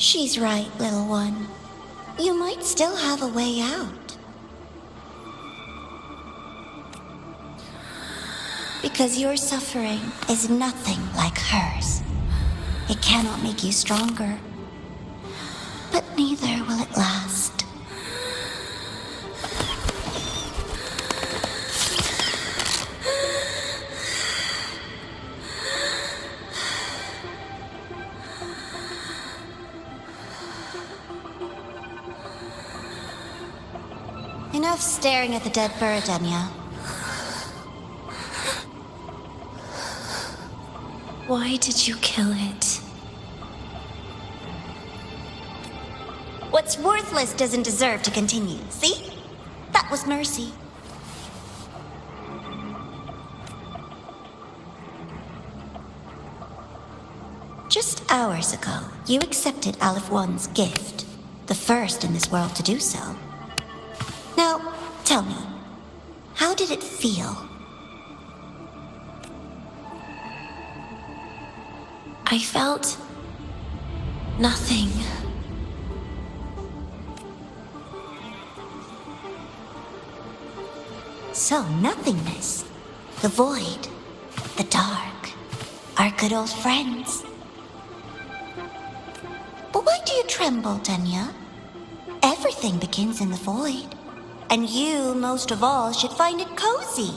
She's right, little one. You might still have a way out. Because your suffering is nothing like hers. It cannot make you stronger, but neither will it last. Enough staring at the dead bird, Enya. Why did you kill it? What's worthless doesn't deserve to continue, see? That was mercy. Just hours ago, you accepted Aleph One's gift, the first in this world to do so. Now, tell me, how did it feel? I felt nothing. So, nothingness, the void, the dark, our good old friends. But why do you tremble, Enya? Everything begins in the void, and you, most of all, should find it cozy.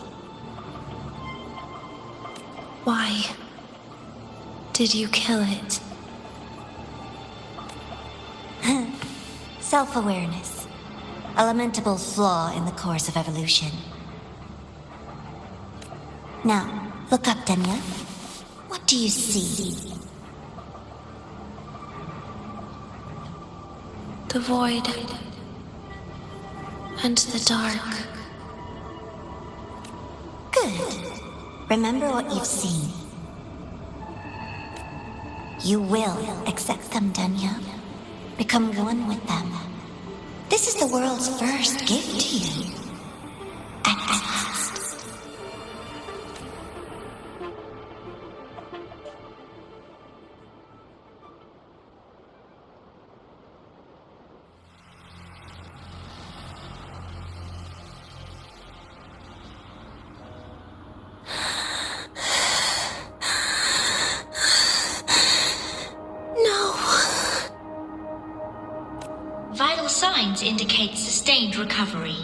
Why did you kill it? Self-awareness, a lamentable flaw in the course of evolution. Now, look up, Enya. What do you see? The void and the dark. Good. Remember what you've seen. You will accept them, Enya. Become one with them. This is the world's first gift to you. At last. Vital signs indicate sustained recovery.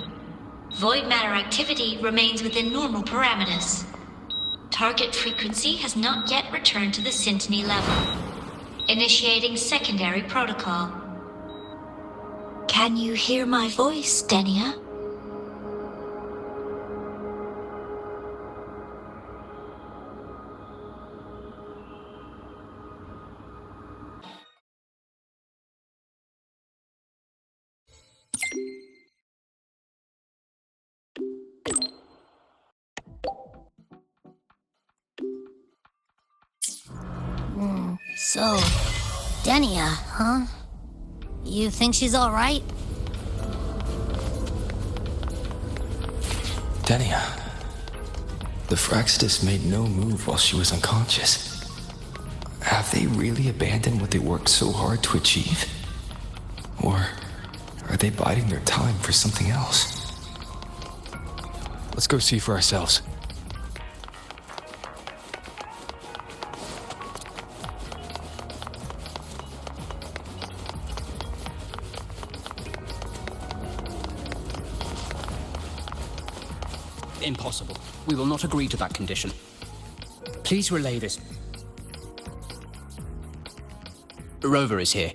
Void matter activity remains within normal parameters. Target frequency has not yet returned to the Syntony level. Initiating secondary protocol. Can you hear my voice, Enya? So, Denia, huh? You think she's all right? Denia. The Fraxidus made no move while she was unconscious. Have they really abandoned what they worked so hard to achieve? Or are they biding their time for something else? Let's go see for ourselves. Impossible. We will not agree to that condition. Please relay this. Rover is here.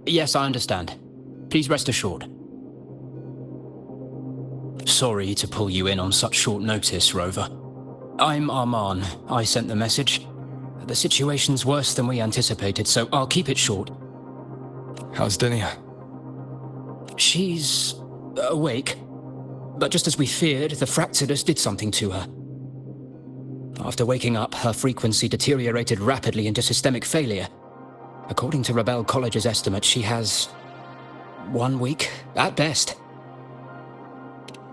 Yes, I understand. Please rest assured. Sorry to pull you in on such short notice, Rover. I'm Arman. I sent the message. The situation's worse than we anticipated, so I'll keep it short. How's Denia? She's awake. But just as we feared, the Fraxidus did something to her. After waking up, her frequency deteriorated rapidly into systemic failure. According to Rebel College's estimate, she has 1 week, at best.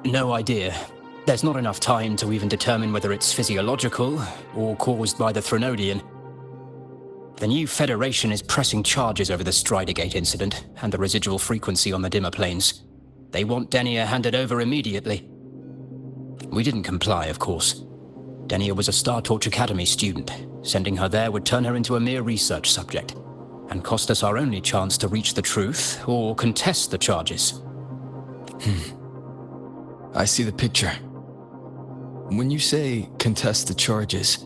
No idea. There's not enough time to even determine whether it's physiological or caused by the Threnodian. The new Federation is pressing charges over the Stridergate incident and the residual frequency on the dimmer planes. They want Denia handed over immediately. We didn't comply, of course. Denia was a Star Torch Academy student. Sending her there would turn her into a mere research subject, and cost us our only chance to reach the truth or contest the charges. I see the picture. When you say contest the charges,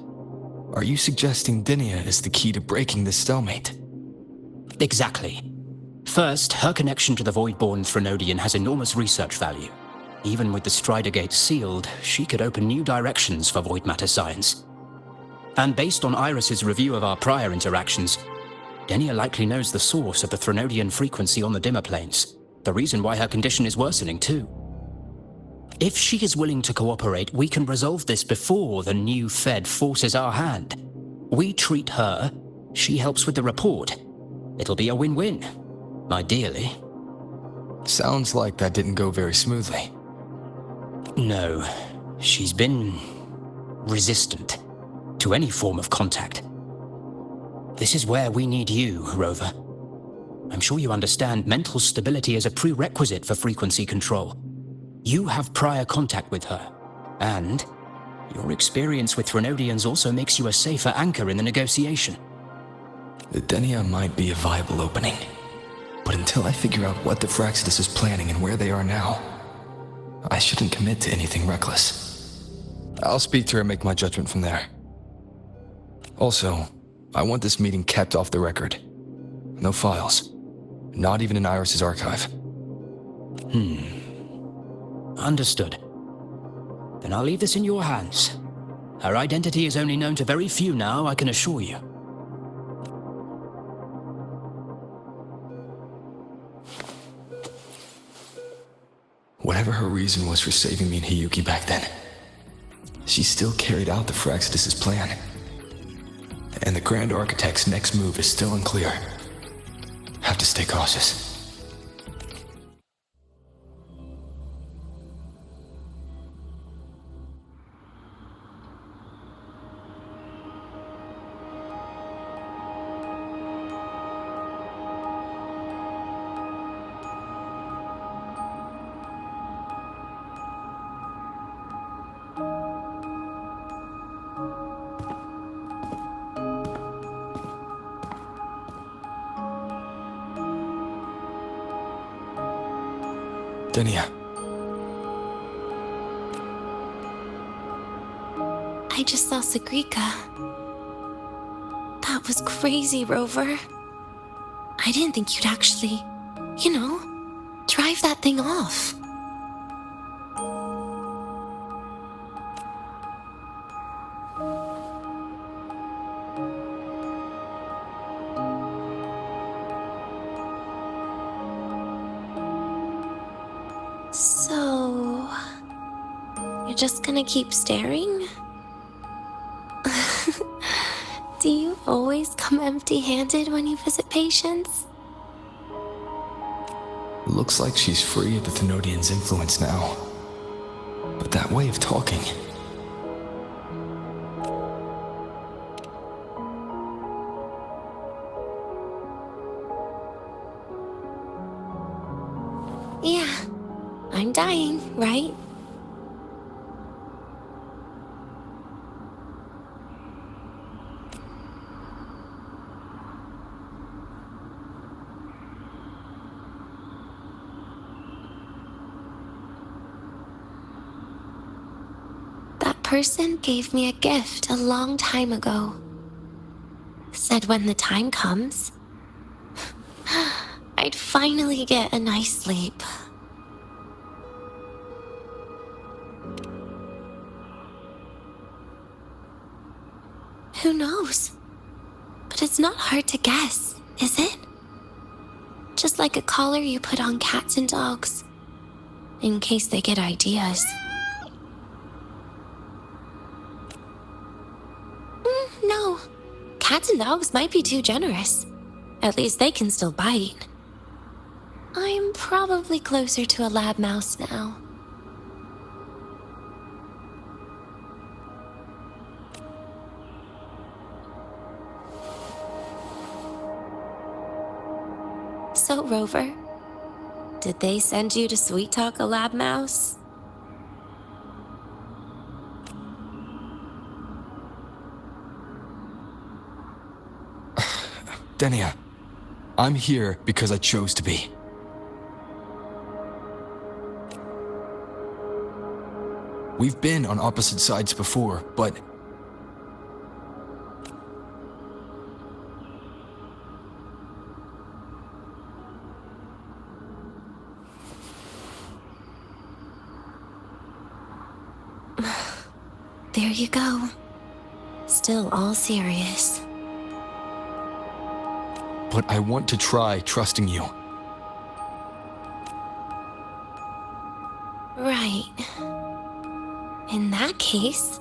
are you suggesting Denia is the key to breaking this stalemate? Exactly. First, her connection to the Voidborn Threnodian has enormous research value. Even with the Stridergate sealed, she could open new directions for void matter science. And based on Iris's review of our prior interactions, Denia likely knows the source of the Threnodian frequency on the dimmer planes, the reason why her condition is worsening too. If she is willing to cooperate, we can resolve this before the new Fed forces our hand. We treat her, she helps with the report. It'll be a win-win, ideally. Sounds like that didn't go very smoothly. No, she's been resistant to any form of contact. This is where we need you, Rover. I'm sure you understand mental stability is a prerequisite for frequency control. You have prior contact with her, and your experience with Threnodians also makes you a safer anchor in the negotiation. The Denia might be a viable opening, but until I figure out what the Fraxidus is planning and where they are now, I shouldn't commit to anything reckless. I'll speak to her and make my judgment from there. Also, I want this meeting kept off the record. No files. Not even in Iris's archive. Understood. Then I'll leave this in your hands. Her identity is only known to very few now, I can assure you. Whatever her reason was for saving me and Hiyuki back then, she still carried out the Fraxidus' plan. And the Grand Architect's next move is still unclear. Have to stay cautious. Denia. I just saw Sagrika. That was crazy, Rover. I didn't think you'd actually, drive that thing off. So, you're just gonna keep staring? Do you always come empty-handed when you visit patients? Looks like she's free of the Thenodian's influence now. But that way of talking... Yeah, I'm dying, right? That person gave me a gift a long time ago. Said when the time comes, I'd finally get a nice sleep. Who knows? But it's not hard to guess, is it? Just like a collar you put on cats and dogs, in case they get ideas. No, cats and dogs might be too generous. At least they can still bite. I'm probably closer to a lab mouse now. So, Rover, did they send you to sweet talk a lab mouse? Denia, I'm here because I chose to be. We've been on opposite sides before, but... There you go. Still all serious. But I want to try trusting you. Right. In that case,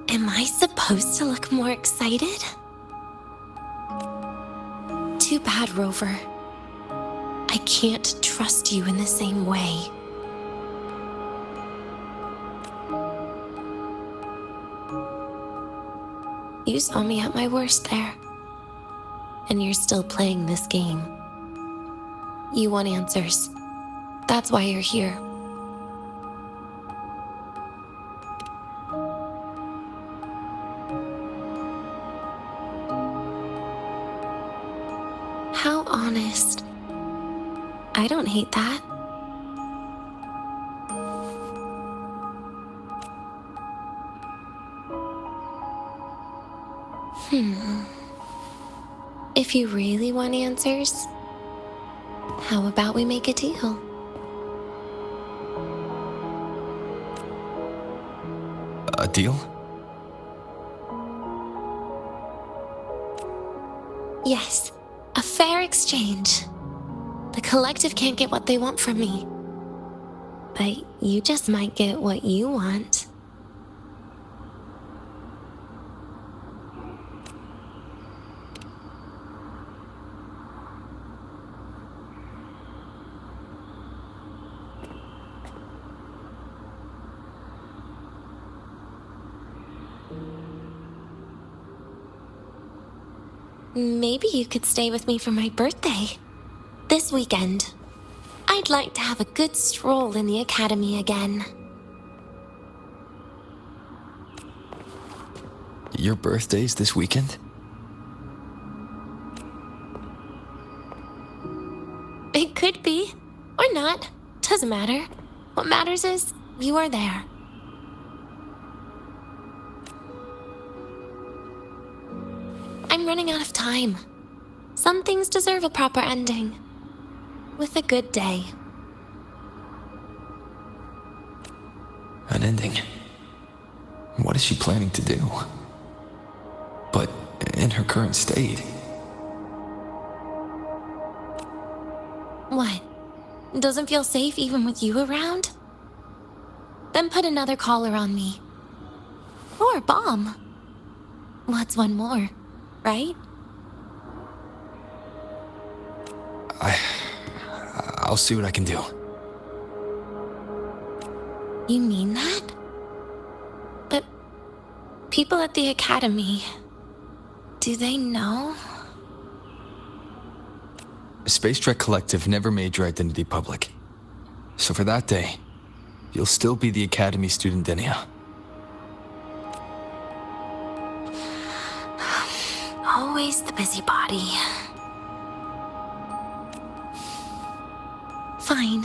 am I supposed to look more excited? Too bad, Rover. I can't trust you in the same way. You saw me at my worst there. And you're still playing this game. You want answers. That's why you're here. How honest. I don't hate that. If you really want answers, how about we make a deal? A deal? Yes, a fair exchange. The collective can't get what they want from me. But you just might get what you want. Maybe you could stay with me for my birthday. This weekend. I'd like to have a good stroll in the academy again. Your birthday's this weekend? It could be, or not. Doesn't matter. What matters is you are there. I'm running out of time. Some things deserve a proper ending. With a good day. An ending? What is she planning to do? But in her current state... What? Doesn't feel safe even with you around? Then put another collar on me. Or a bomb. What's one more, right? I'll see what I can do. You mean that? But people at the academy, do they know? Space Trek Collective never made your identity public. So for that day, you'll still be the Academy student Denia. Always the busybody. Fine.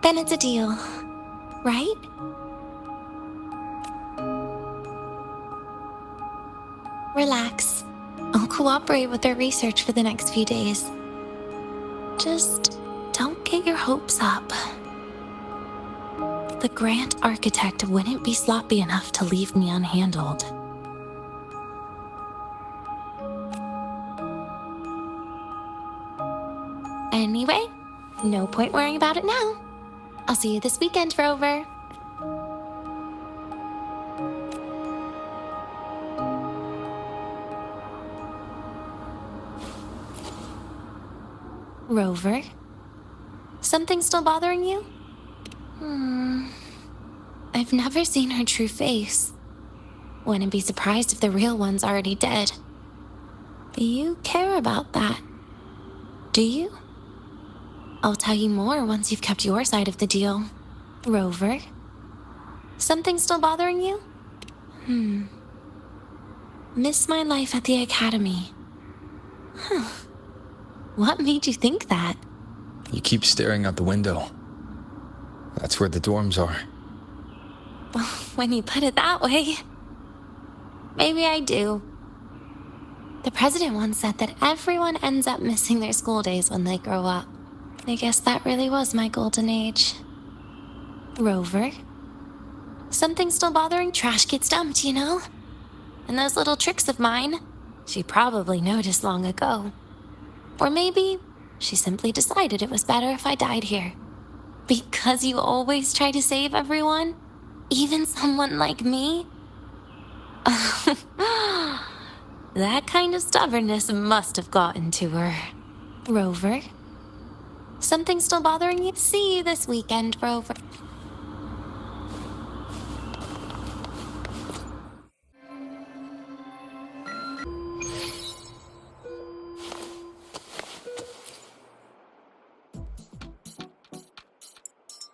Then it's a deal, right? Relax. I'll cooperate with their research for the next few days. Just don't get your hopes up. The Grand Architect wouldn't be sloppy enough to leave me unhandled. Anyway, no point worrying about it now. I'll see you this weekend, Rover. Rover? Something still bothering you? I've never seen her true face. Wouldn't be surprised if the real one's already dead. You care about that, do you? I'll tell you more once you've kept your side of the deal. Rover? Something still bothering you? Miss my life at the academy. What made you think that? You keep staring out the window. That's where the dorms are. When you put it that way. Maybe I do. The president once said that everyone ends up missing their school days when they grow up. I guess that really was my golden age. Rover? Something still bothering? Trash gets dumped, you know? And those little tricks of mine, she probably noticed long ago. Or maybe she simply decided it was better if I died here. Because you always try to save everyone? Even someone like me? That kind of stubbornness must have gotten to her. Rover? Something still bothering you? See you this weekend, Rover.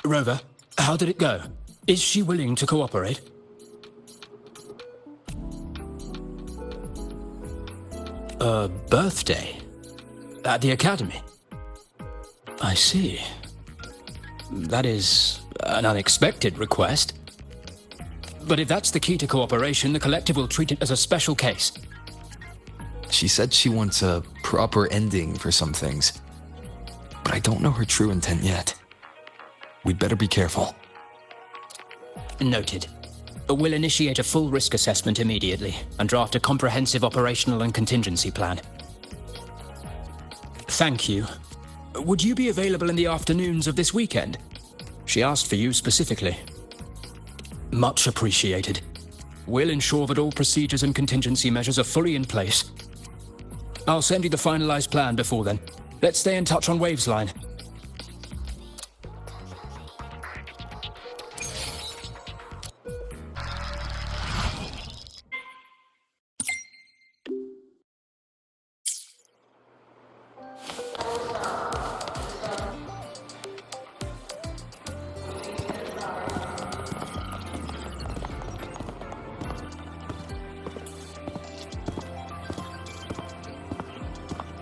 Rover, how did it go? Is she willing to cooperate? A birthday? At the academy? I see. That is an unexpected request. But if that's the key to cooperation, the collective will treat it as a special case. She said she wants a proper ending for some things. But I don't know her true intent yet. We'd better be careful. Noted. We'll initiate a full risk assessment immediately and draft a comprehensive operational and contingency plan. Thank you. Would you be available in the afternoons of this weekend? She asked for you specifically. Much appreciated. We'll ensure that all procedures and contingency measures are fully in place. I'll send you the finalized plan before then. Let's stay in touch on Waves Line.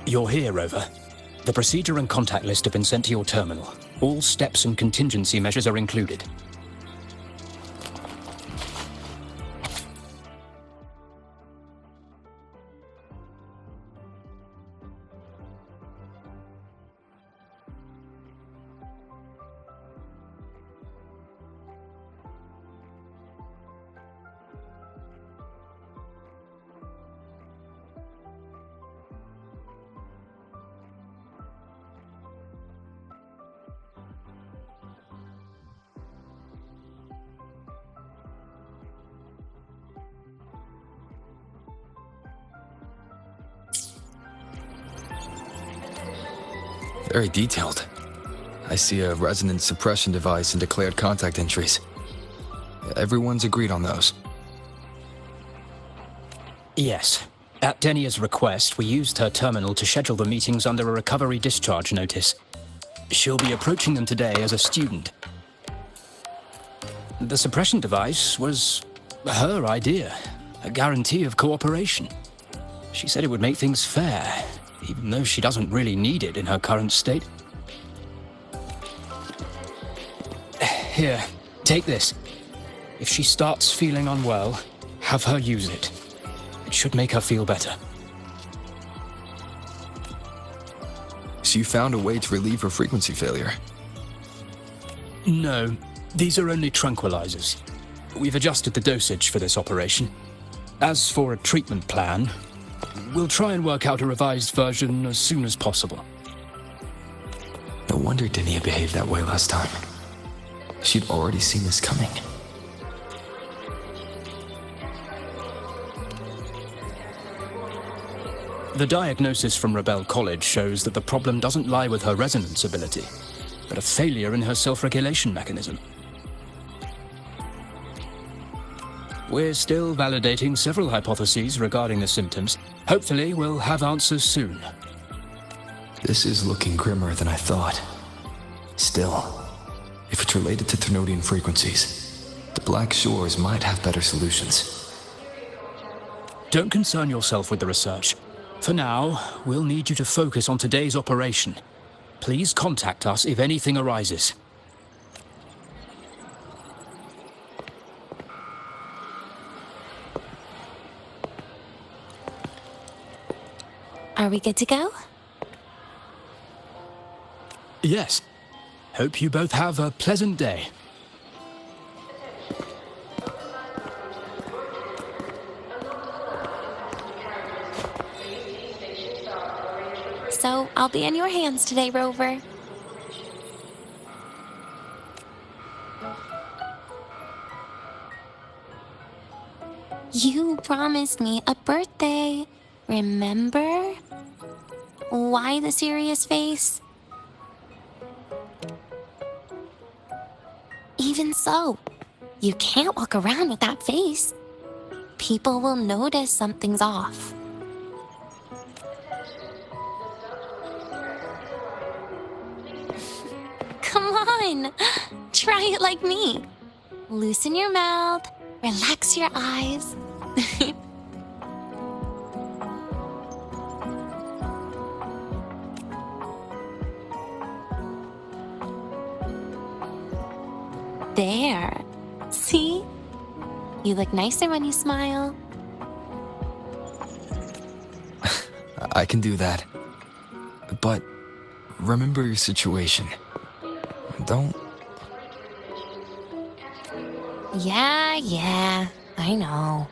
You're here, Rover. The procedure and contact list have been sent to your terminal. All steps and contingency measures are included. Very detailed. I see a resonance suppression device and declared contact entries. Everyone's agreed on those. Yes. At Denia's request, we used her terminal to schedule the meetings under a recovery discharge notice. She'll be approaching them today as a student. The suppression device was her idea, a guarantee of cooperation. She said it would make things fair, even though she doesn't really need it in her current state. Here, take this. If she starts feeling unwell, have her use it. It should make her feel better. So you found a way to relieve her frequency failure? No, these are only tranquilizers. We've adjusted the dosage for this operation. As for a treatment plan, we'll try and work out a revised version as soon as possible. No wonder Denia behaved that way last time. She'd already seen this coming. The diagnosis from Rebel College shows that the problem doesn't lie with her resonance ability, but a failure in her self-regulation mechanism. We're still validating several hypotheses regarding the symptoms. Hopefully, we'll have answers soon. This is looking grimmer than I thought. Still, if it's related to Thermodian frequencies, the Black Shores might have better solutions. Don't concern yourself with the research. For now, we'll need you to focus on today's operation. Please contact us if anything arises. Are we good to go? Yes. Hope you both have a pleasant day. So, I'll be in your hands today, Rover. You promised me a birthday, remember? Why the serious face? Even so, you can't walk around with that face. People will notice something's off. Come on, try it like me. Loosen your mouth, relax your eyes. There. See? You look nicer when you smile. I can do that. But remember your situation. Don't... Yeah, I know.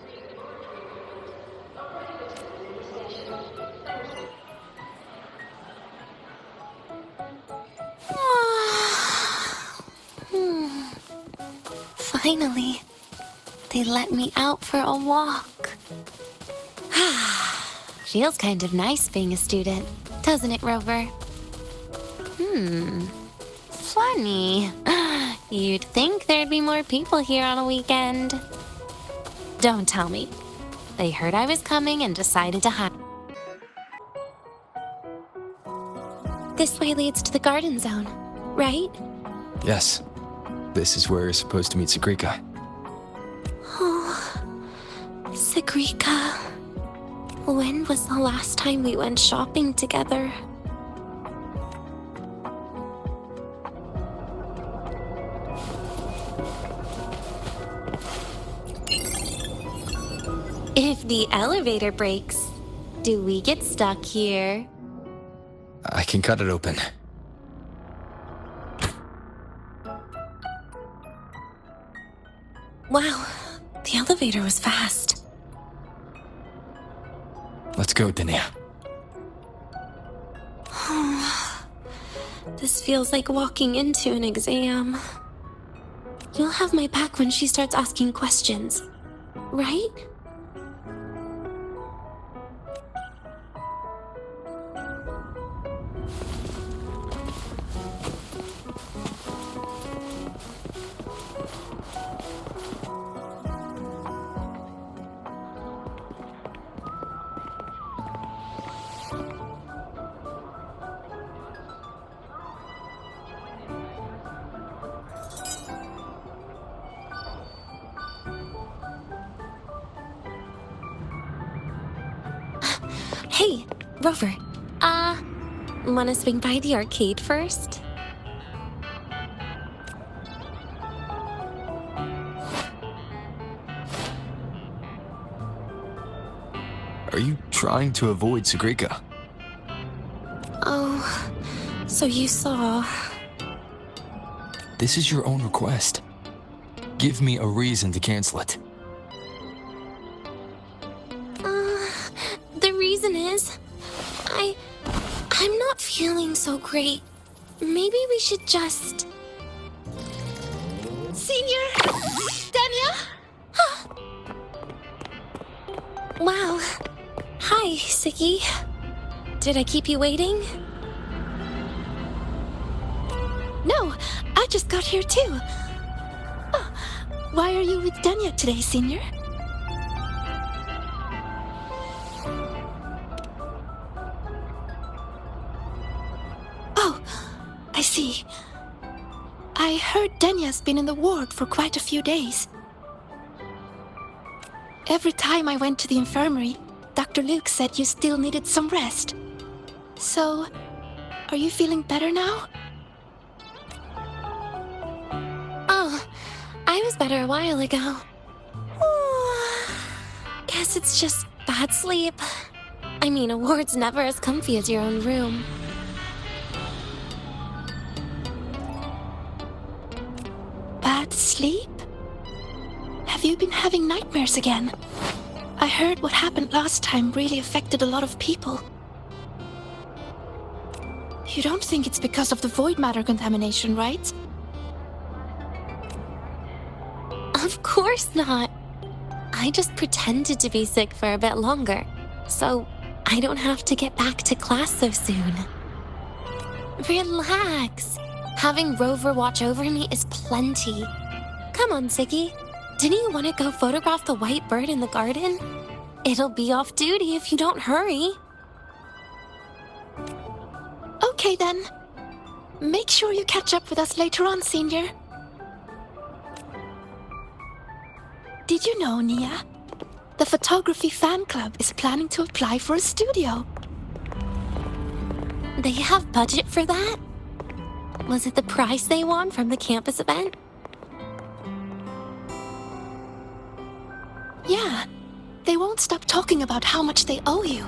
Finally, they let me out for a walk. Feels kind of nice being a student, doesn't it, Rover? Funny. You'd think there'd be more people here on a weekend. Don't tell me. They heard I was coming and decided to hide. This way leads to the garden zone, right? Yes. This is where you're supposed to meet Sagrika. Oh, Sagrika. When was the last time we went shopping together? If the elevator breaks, do we get stuck here? I can cut it open. Wow, the elevator was fast. Let's go, Dania. This feels like walking into an exam. You'll have my back when she starts asking questions, right? Hey, Rover. Wanna swing by the arcade first? Are you trying to avoid Sagrika? Oh, so you saw. This is your own request. Give me a reason to cancel it. The reason is, I'm not feeling so great. Maybe we should just... Senior! Dania! Wow. Hi, Siggy. Did I keep you waiting? No, I just got here too. Oh, why are you with Dania today, Senior? Oh, I see. I heard Denya's been in the ward for quite a few days. Every time I went to the infirmary, Dr. Luke said you still needed some rest. So, are you feeling better now? Oh, I was better a while ago. Guess it's just bad sleep. I mean, a ward's never as comfy as your own room. Bad sleep? Have you been having nightmares again? I heard what happened last time really affected a lot of people. You don't think it's because of the void matter contamination, right? Of course not. I just pretended to be sick for a bit longer, so I don't have to get back to class so soon. Relax. Having Rover watch over me is plenty. Come on, Ziggy. Didn't you want to go photograph the white bird in the garden? It'll be off duty if you don't hurry. Okay then. Make sure you catch up with us later on, Senior. Did you know, Nia? The photography fan club is planning to apply for a studio. They have budget for that? Was it the prize they won from the campus event? Yeah. They won't stop talking about how much they owe you.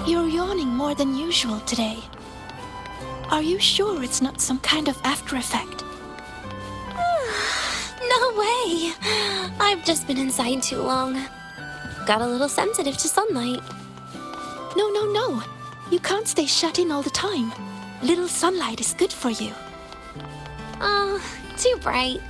You're yawning more than usual today. Are you sure it's not some kind of after effect? No way! I've just been inside too long. Got a little sensitive to sunlight. No. You can't stay shut in all the time. Little sunlight is good for you. Oh, too bright.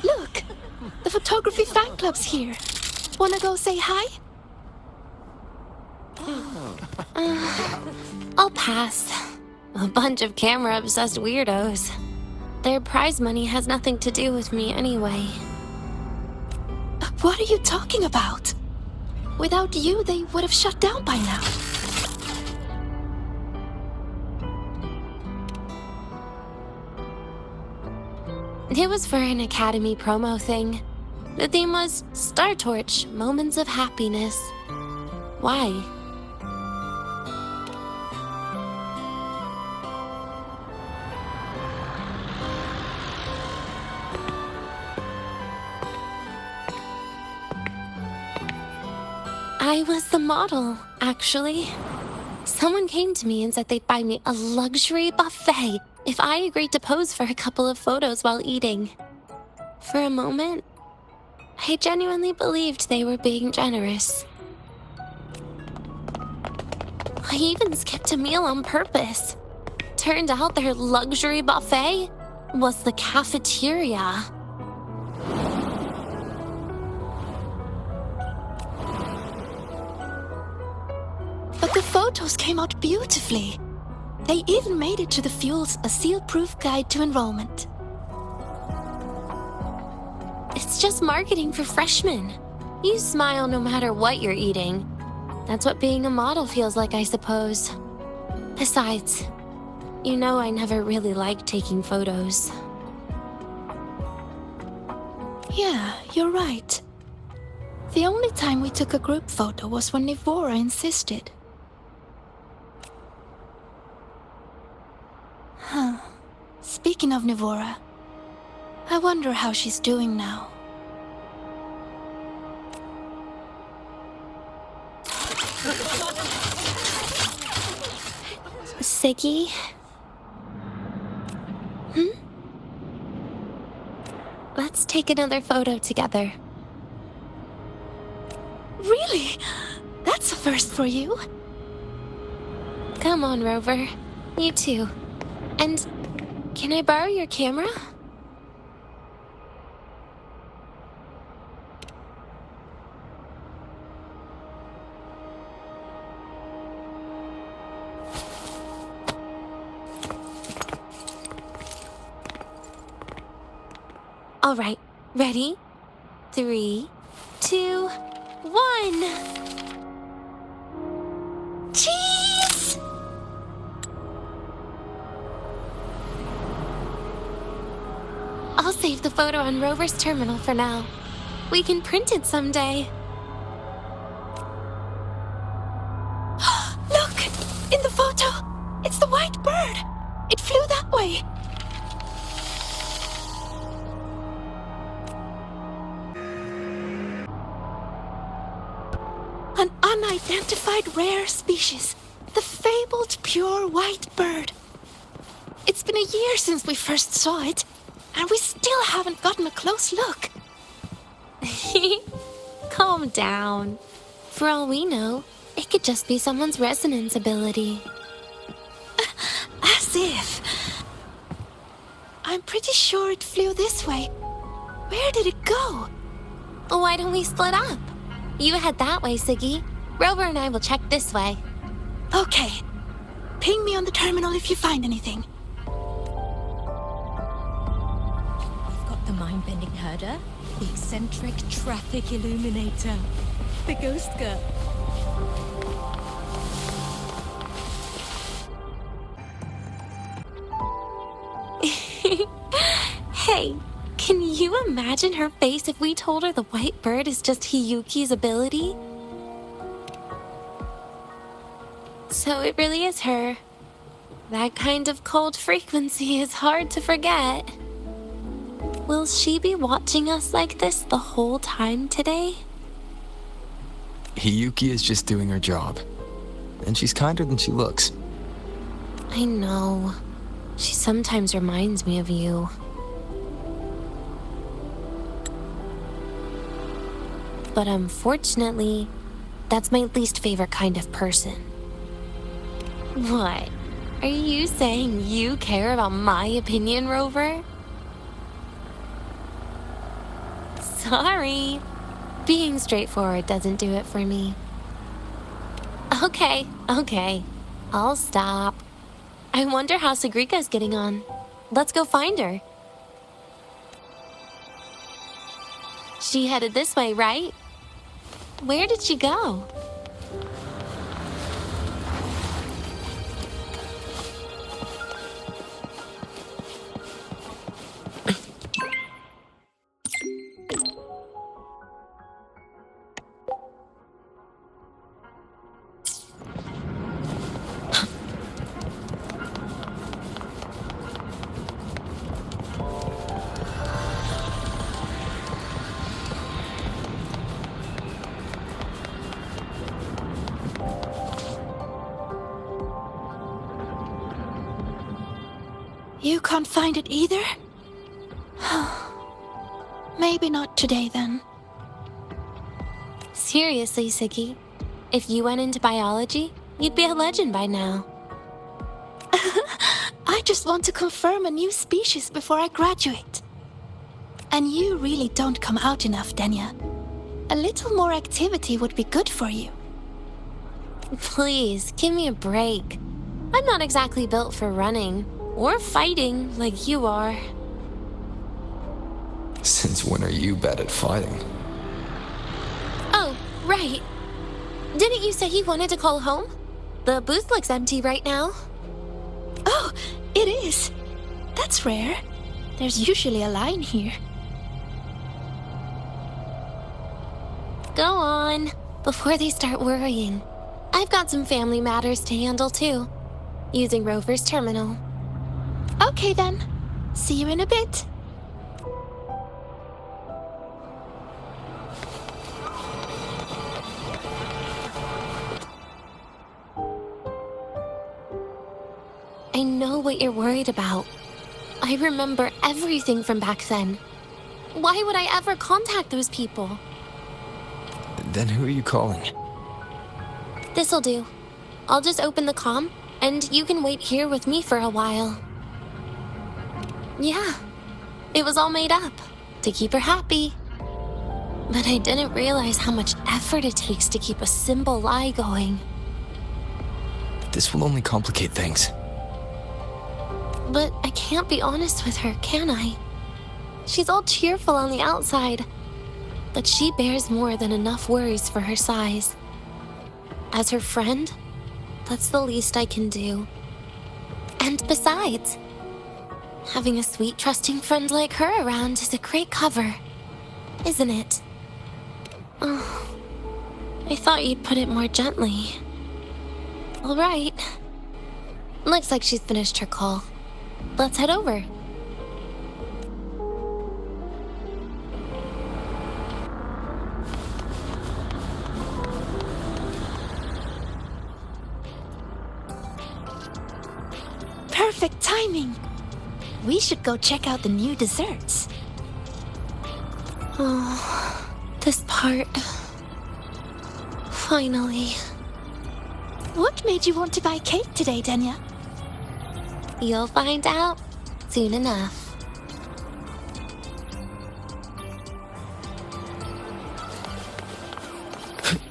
Look! The photography fan club's here. Wanna go say hi? I'll pass. A bunch of camera-obsessed weirdos. Their prize money has nothing to do with me anyway. What are you talking about? Without you, they would have shut down by now. It was for an Academy promo thing. The theme was Star Torch, Moments of Happiness. Why? I was the model, actually. Someone came to me and said they'd buy me a luxury buffet if I agreed to pose for a couple of photos while eating. For a moment, I genuinely believed they were being generous. I even skipped a meal on purpose. Turned out their luxury buffet was the cafeteria. But the photos came out beautifully. They even made it to the Fuel's A Seal-Proof Guide to Enrollment. It's just marketing for freshmen. You smile no matter what you're eating. That's what being a model feels like, I suppose. Besides, you know I never really liked taking photos. Yeah, you're right. The only time we took a group photo was when Nivora insisted. Huh. Speaking of Nivora, I wonder how she's doing now. Siggy? Let's take another photo together. Really? That's a first for you. Come on, Rover. You too. And can I borrow your camera? All right, ready? 3, 2, 1. Cheese! I'll save the photo on Rover's terminal for now. We can print it someday. Look! In the photo! It's the white bird! It flew that way! An unidentified rare species. The fabled pure white bird. It's been a year since we first saw it, and we still haven't gotten a close look. Calm down. For all we know, it could just be someone's resonance ability. As if. I'm pretty sure it flew this way. Where did it go? Why don't we split up? You head that way, Siggy. Rover and I will check this way. Okay. Ping me on the terminal if you find anything. We've got the mind-bending herder, the eccentric traffic illuminator, the ghost girl. Hey, can you imagine her face if we told her the white bird is just Hiyuki's ability? So it really is her. That kind of cold frequency is hard to forget. Will she be watching us like this the whole time today? Hiyuki is just doing her job. And she's kinder than she looks. I know. She sometimes reminds me of you. But unfortunately, that's my least favorite kind of person. What? Are you saying you care about my opinion, Rover? Sorry. Being straightforward doesn't do it for me. Okay. I'll stop. I wonder how Sagrika's getting on. Let's go find her. She headed this way, right? Where did she go? You can't find it either? Maybe not today then. Seriously, Siggy. If you went into biology, you'd be a legend by now. I just want to confirm a new species before I graduate. And you really don't come out enough, Denya. A little more activity would be good for you. Please, give me a break. I'm not exactly built for running or fighting like you are. Since when are you bad at fighting? Oh, right. Didn't you say you wanted to call home? The booth looks empty right now. Oh, it is. That's rare. There's usually a line here. Go on, before they start worrying. I've got some family matters to handle too, using Rover's terminal. Okay then. See you in a bit. I know what you're worried about. I remember everything from back then. Why would I ever contact those people? Then who are you calling? This'll do. I'll just open the comm, and you can wait here with me for a while. Yeah, it was all made up, to keep her happy. But I didn't realize how much effort it takes to keep a simple lie going. This will only complicate things. But I can't be honest with her, can I? She's all cheerful on the outside, but she bears more than enough worries for her size. As her friend, that's the least I can do. And besides, having a sweet, trusting friend like her around is a great cover, isn't it? Oh, I thought you'd put it more gently. All right. Looks like she's finished her call. Let's head over. Perfect timing. We should go check out the new desserts. Oh, this part. Finally. What made you want to buy cake today, Denya? You'll find out soon enough.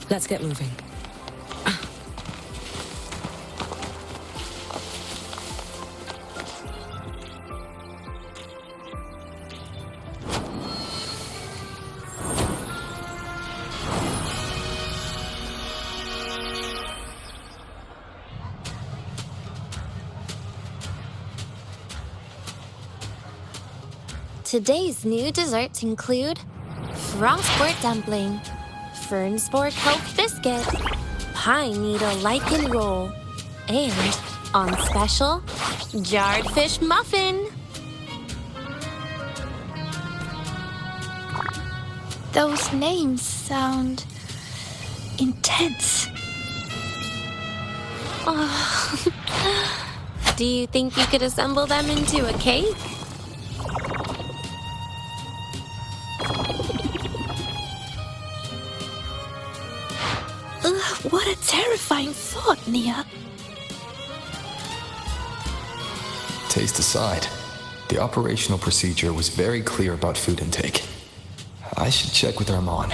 Let's get moving. Today's new desserts include frostwort dumpling, fern spore coke biscuit, pine needle lichen roll, and, on special, jarred fish muffin. Those names sound intense. Do you think you could assemble them into a cake? What a terrifying thought, Nia. Taste aside, the operational procedure was very clear about food intake. I should check with Armand.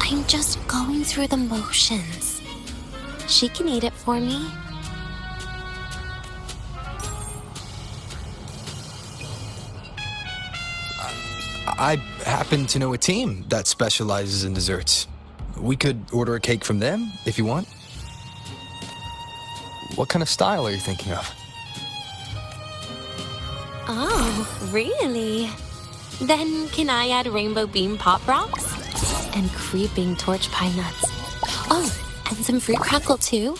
I'm just going through the motions. She can eat it for me. I happen to know a team that specializes in desserts. We could order a cake from them, if you want. What kind of style are you thinking of? Oh, really? Then can I add rainbow beam pop rocks? And creeping torch pine nuts. Oh, and some fruit crackle too?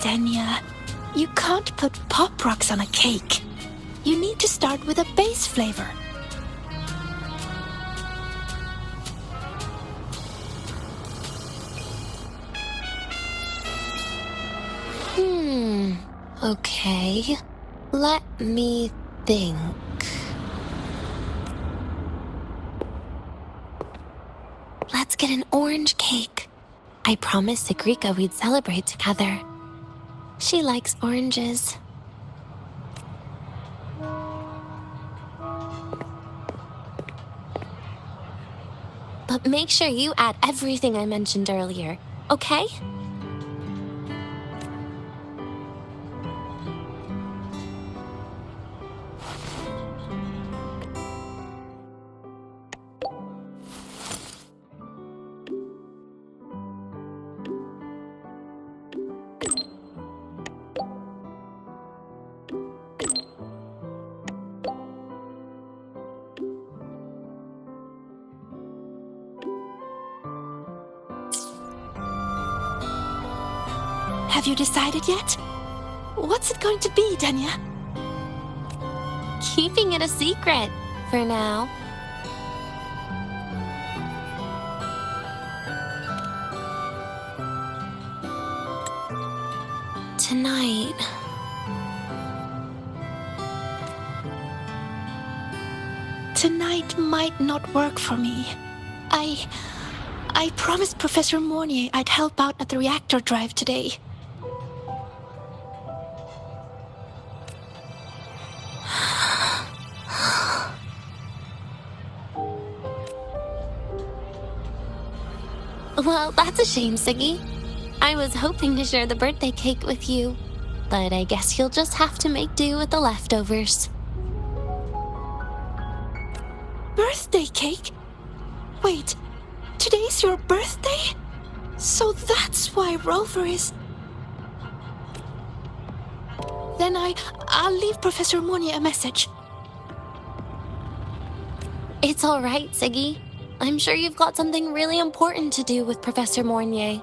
Denya, you can't put pop rocks on a cake. You need to start with a base flavor. Okay. Let me think. Let's get an orange cake. I promised Sigrika we'd celebrate together. She likes oranges. But make sure you add everything I mentioned earlier, okay? Have you decided yet? What's it going to be, Danya? Keeping it a secret for now. Tonight. Tonight might not work for me. I promised Professor Mornier I'd help out at the reactor drive today. Well, that's a shame, Siggy. I was hoping to share the birthday cake with you, but I guess you'll just have to make do with the leftovers. Birthday cake? Wait, today's your birthday? So that's why Rover is... Then I'll leave Professor Mornier a message. It's all right, Siggy. I'm sure you've got something really important to do with Professor Mornier.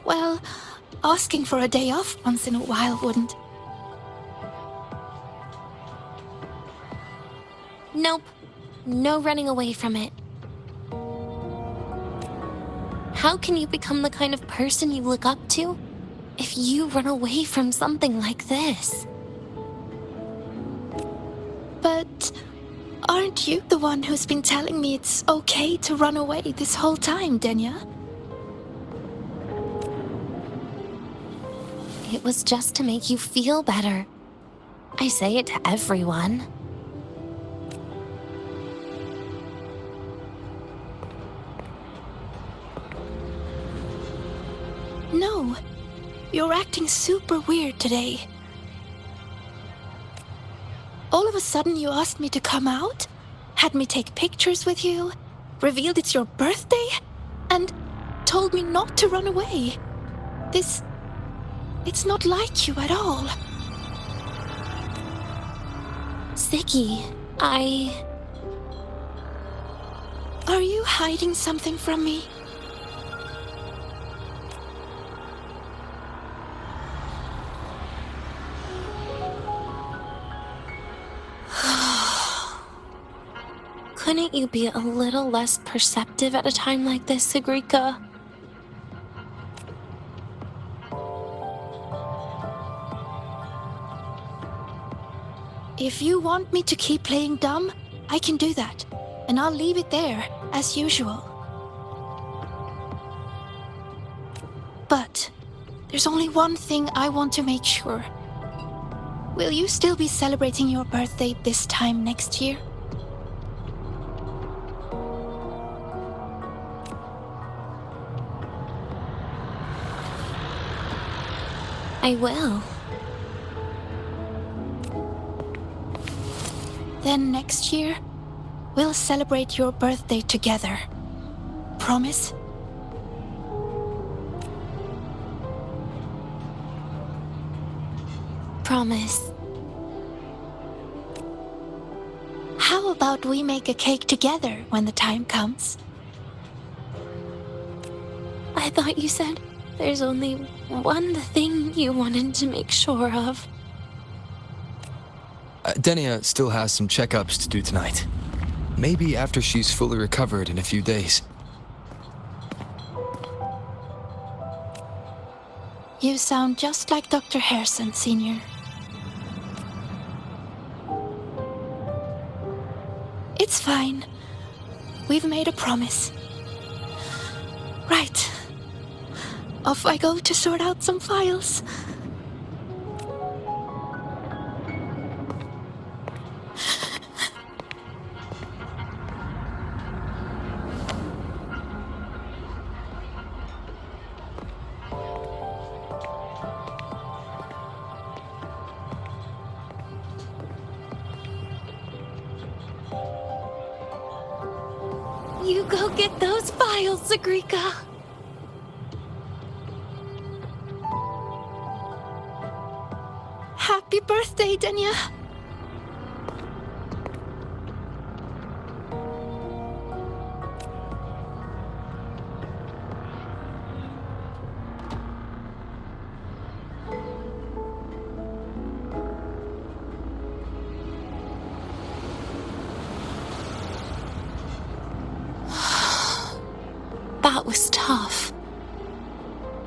Well, asking for a day off once in a while wouldn't. Nope. No running away from it. How can you become the kind of person you look up to if you run away from something like this? But aren't you the one who's been telling me it's okay to run away this whole time, Danya? It was just to make you feel better. I say it to everyone. No, you're acting super weird today. All of a sudden you asked me to come out, had me take pictures with you, revealed it's your birthday, and told me not to run away. It's not like you at all. Siggy, Are you hiding something from me? Couldn't you be a little less perceptive at a time like this, Sigrika? If you want me to keep playing dumb, I can do that. And I'll leave it there, as usual. But there's only one thing I want to make sure. Will you still be celebrating your birthday this time next year? I will. Then next year, we'll celebrate your birthday together. Promise? Promise. How about we make a cake together when the time comes? I thought you said there's only one thing you wanted to make sure of. Denia still has some checkups to do tonight. Maybe after she's fully recovered in a few days. You sound just like Dr. Harrison, Senior. It's fine. We've made a promise. Right. Off I go to sort out some files. You go get those files, Sigrika. Happy birthday, Denia.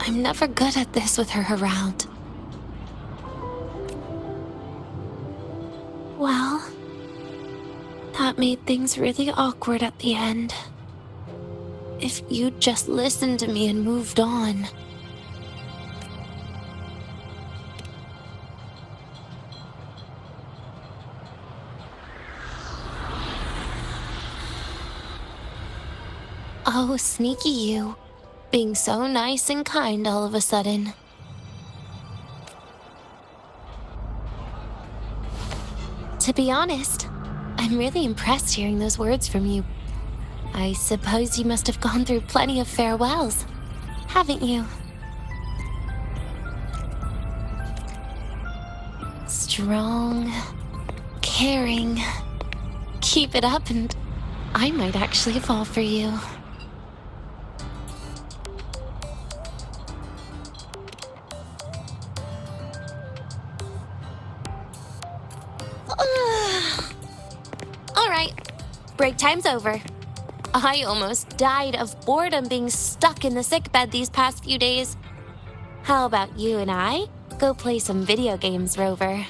I'm never good at this with her around. Well, that made things really awkward at the end. If you'd just listened to me and moved on. Oh, sneaky you. Being so nice and kind all of a sudden. To be honest, I'm really impressed hearing those words from you. I suppose you must have gone through plenty of farewells, haven't you? Strong, caring. Keep it up and I might actually fall for you. All right, break time's over. I almost died of boredom being stuck in the sickbed these past few days. How about you and I go play some video games, Rover?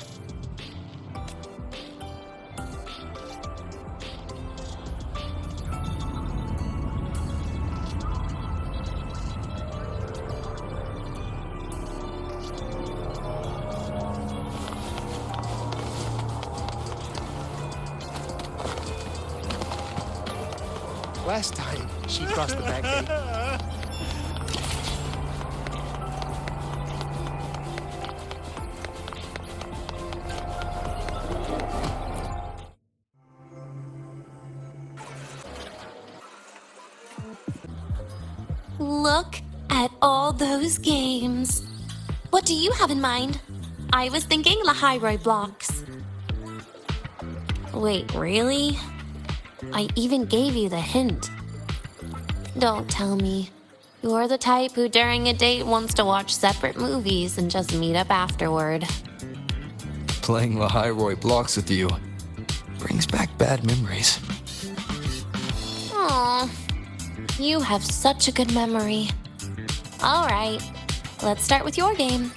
Last time, she crossed the back gate. Look at all those games. What do you have in mind? I was thinking Lahairoi blocks. Wait, really? I even gave you the hint. Don't tell me. You're the type who during a date wants to watch separate movies and just meet up afterward. Playing Lahairoi blocks with you brings back bad memories. Aw, you have such a good memory. All right, let's start with your game.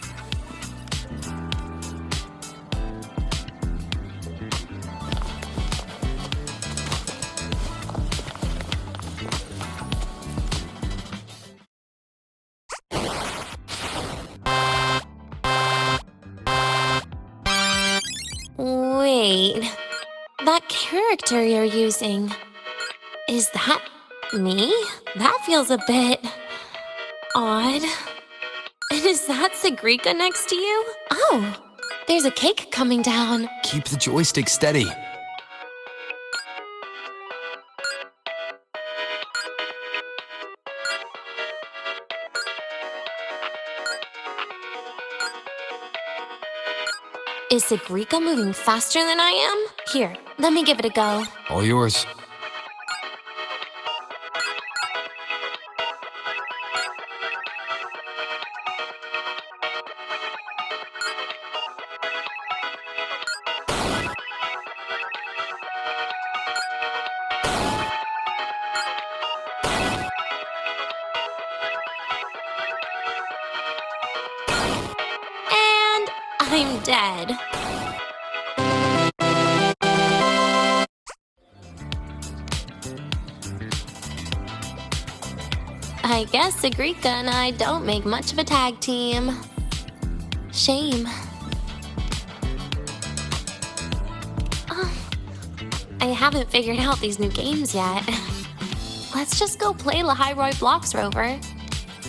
Wait, that character you're using, is that me? That feels a bit odd. And is that Sigrika next to you? Oh, there's a cake coming down. Keep the joystick steady. Is Sigrika moving faster than I am? Here, let me give it a go. All yours. And I'm dead. I guess Sigrika and I don't make much of a tag team. Shame. I haven't figured out these new games yet. Let's just go play Lahairoi blocks, Rover.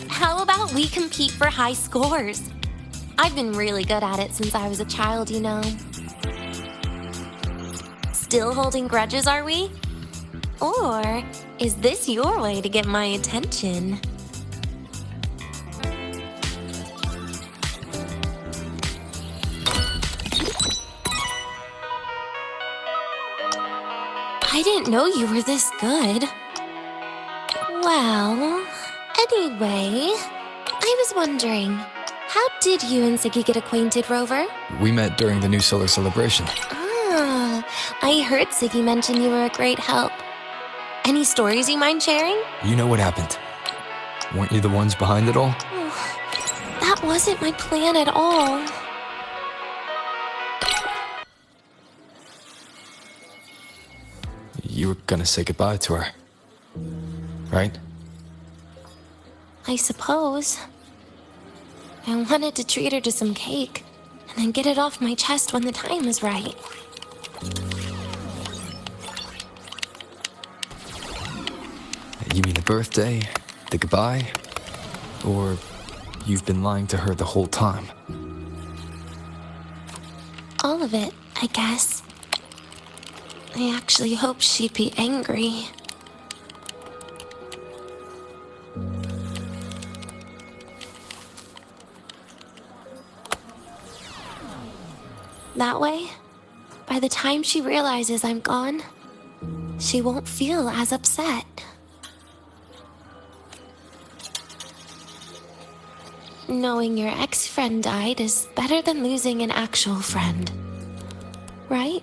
How about we compete for high scores? I've been really good at it since I was a child, you know. Still holding grudges, are we? Or is this your way to get my attention? I didn't know you were this good. Well, anyway, I was wondering, how did you and Siggy get acquainted, Rover? We met during the New Solar Celebration. Ah, I heard Siggy mention you were a great help. Any stories you mind sharing? You know what happened. Weren't you the ones behind it all? wasn't my plan at all. You were gonna say goodbye to her, right? I suppose. I wanted to treat her to some cake, and then get it off my chest when the time was right. You mean the birthday, the goodbye, or you've been lying to her the whole time? All of it, I guess. I actually hoped she'd be angry. That way, by the time she realizes I'm gone, she won't feel as upset. Knowing your ex-friend died is better than losing an actual friend, right?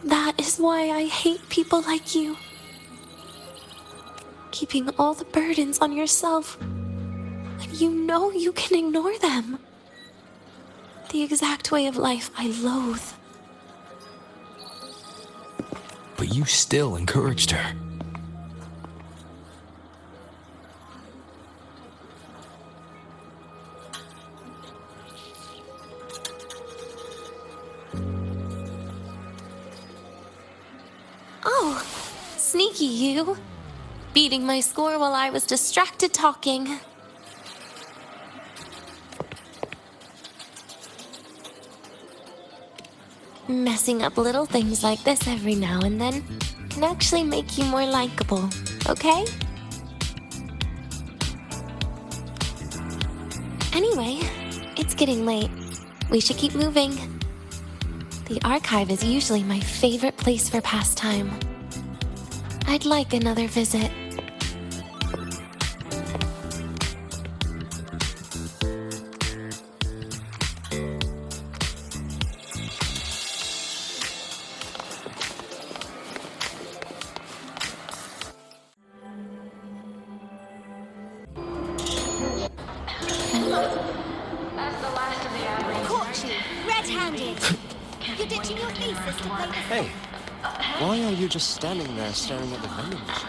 That is why I hate people like you. Keeping all the burdens on yourself when you know you can ignore them. The exact way of life I loathe. But you still encouraged her. Oh, sneaky you. Beating my score while I was distracted talking. Messing up little things like this every now and then can actually make you more likable, okay? Anyway, it's getting late. We should keep moving. The archive is usually my favorite place for pastime. I'd like another visit. Caught you, red-handed. You're ditching your thesis to play this. Hey, why are you just standing there staring at the vending machine?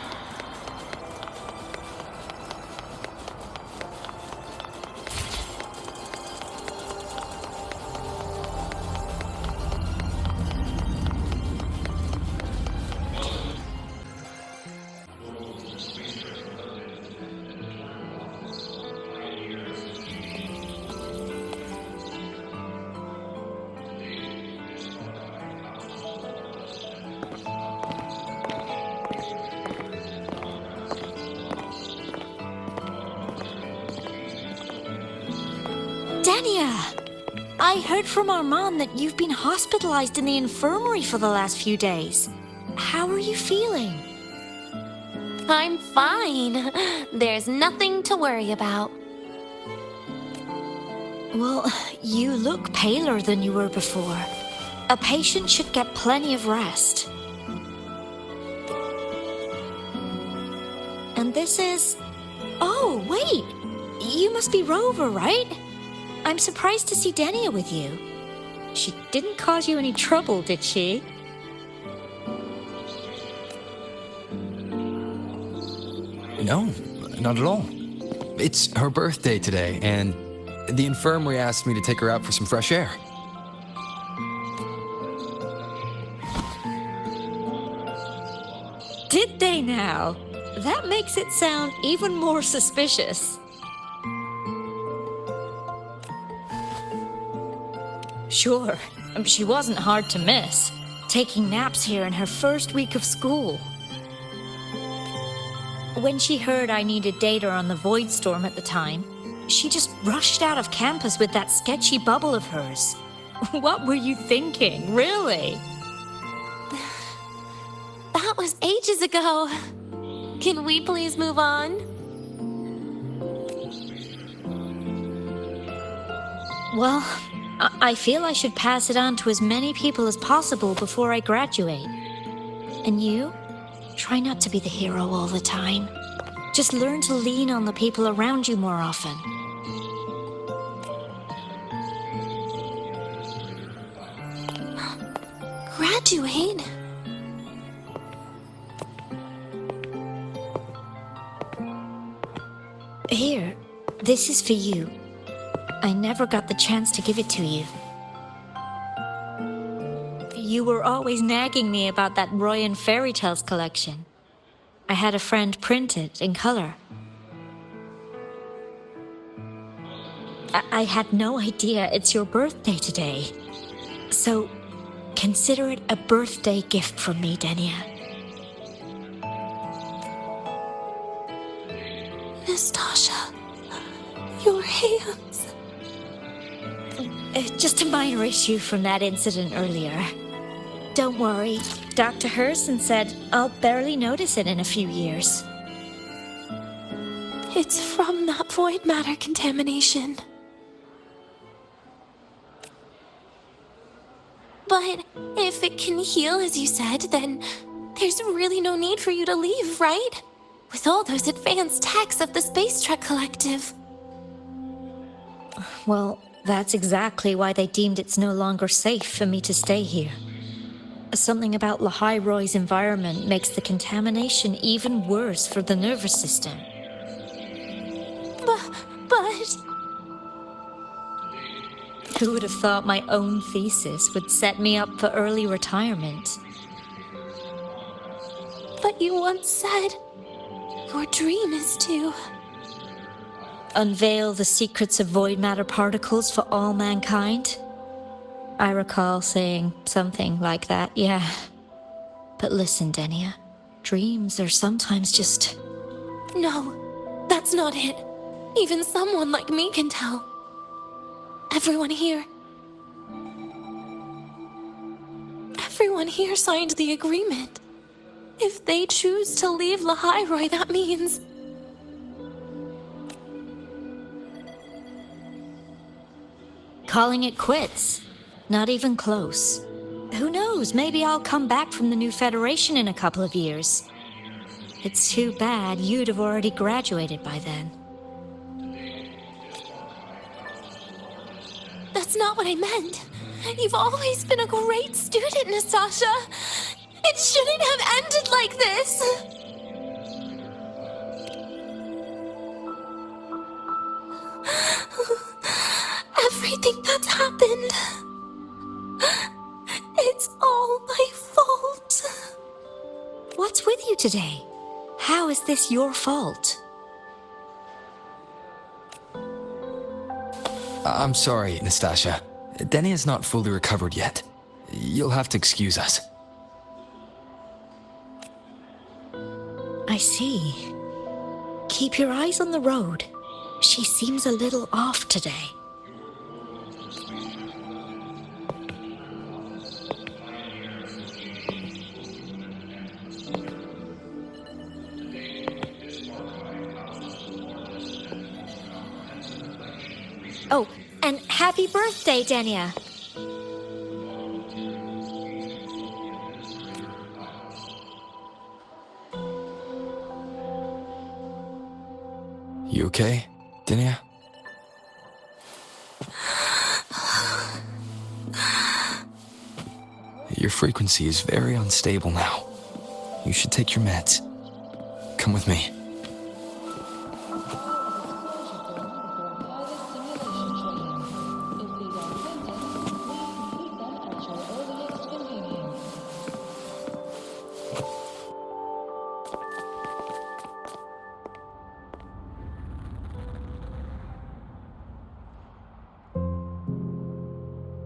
Dania! I heard from Armand that you've been hospitalized in the infirmary for the last few days. How are you feeling? I'm fine. There's nothing to worry about. Well, you look paler than you were before. A patient should get plenty of rest. And this is... Oh, wait! You must be Rover, right? I'm surprised to see Dania with you. She didn't cause you any trouble, did she? No, not at all. It's her birthday today, and the infirmary asked me to take her out for some fresh air. Did they now? That makes it sound even more suspicious. Sure, she wasn't hard to miss, taking naps here in her first week of school. When she heard I needed data on the Void Storm at the time, she just rushed out of campus with that sketchy bubble of hers. What were you thinking, really? That was ages ago. Can we please move on? Well, I feel I should pass it on to as many people as possible before I graduate. And you? Try not to be the hero all the time. Just learn to lean on the people around you more often. Graduate? Here, this is for you. I never got the chance to give it to you. You were always nagging me about that Roy and Fairy Tales collection. I had a friend print it in color. I had no idea it's your birthday today. So, consider it a birthday gift from me, Denia. Nastasha, your hands. Just a minor issue from that incident earlier. Don't worry, Dr. Herson said I'll barely notice it in a few years. It's from that void matter contamination. But if it can heal, as you said, then there's really no need for you to leave, right? With all those advanced techs of the Space Trek Collective. Well, that's exactly why they deemed it's no longer safe for me to stay here. Something about Lahai Roy's environment makes the contamination even worse for the nervous system. But... Who would have thought my own thesis would set me up for early retirement? But you once said your dream is to... unveil the secrets of void matter particles for all mankind? I recall saying something like that, yeah. But listen, Denia, dreams are sometimes just... No, that's not it. Even someone like me can tell. Everyone here signed the agreement. If they choose to leave Lahai Roy, that means... calling it quits. Not even close. Who knows, maybe I'll come back from the new Federation in a couple of years. It's too bad you'd have already graduated by then. That's not what I meant. You've always been a great student, Nastasha. It shouldn't have ended like this. Everything that's happened... it's all my fault. What's with you today? How is this your fault? I'm sorry, Nastasha. Denia's not fully recovered yet. You'll have to excuse us. I see. Keep your eyes on the road. She seems a little off today. Oh, and happy birthday, Denia. You okay, Denia? Your frequency is very unstable now. You should take your meds. Come with me.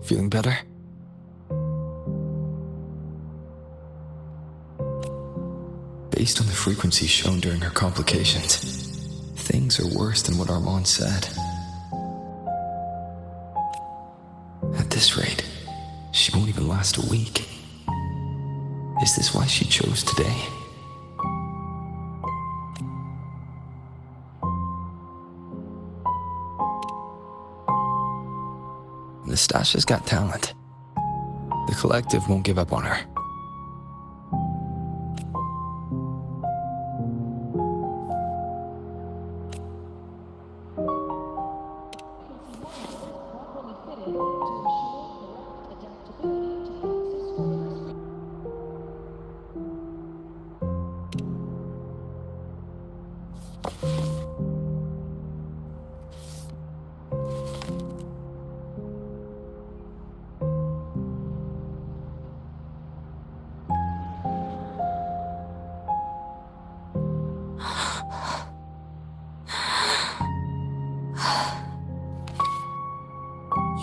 Feeling better? Based on the frequency shown during her complications, things are worse than what Armand said. At this rate, she won't even last a week. Is this why she chose today? Nastasha's got talent. The collective won't give up on her.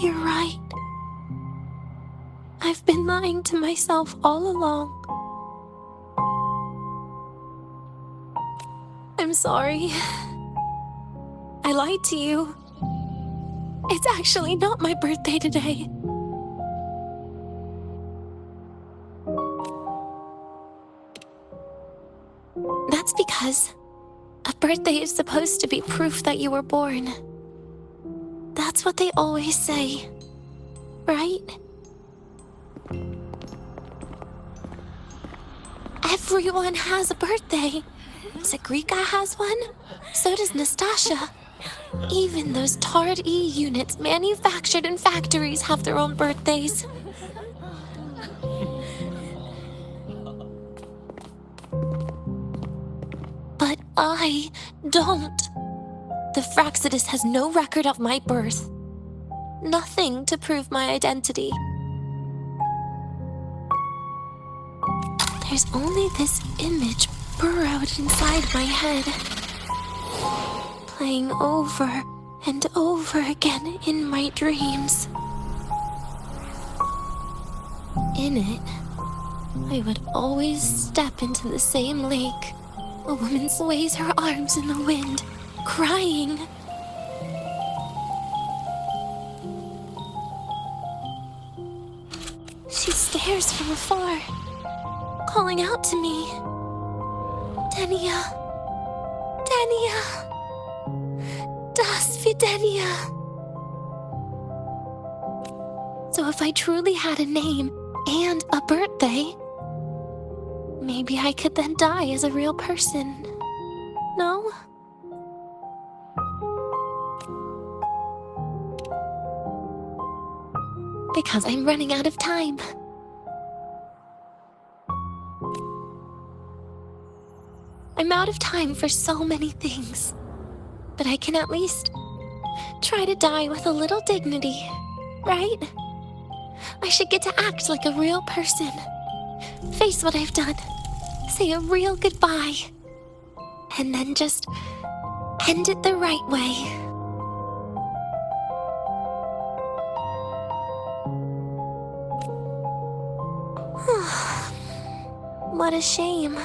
You're right. I've been lying to myself all along. I'm sorry. I lied to you. It's actually not my birthday today. That's because a birthday is supposed to be proof that you were born. That's what they always say, right? Everyone has a birthday. Zagrika has one, so does Nastasha. Even those Tard E units manufactured in factories have their own birthdays. But I don't. The Fraxidus has no record of my birth. Nothing to prove my identity. There's only this image burrowed inside my head, playing over and over again in my dreams. In it, I would always step into the same lake. A woman sways her arms in the wind, crying. She stares from afar, calling out to me. Denia. Denia. Das Videnia. So if I truly had a name and a birthday, maybe I could then die as a real person. No? Because I'm running out of time. I'm out of time for so many things. But I can at least try to die with a little dignity, right? I should get to act like a real person. Face what I've done. Say a real goodbye. And then just end it the right way. What a shame.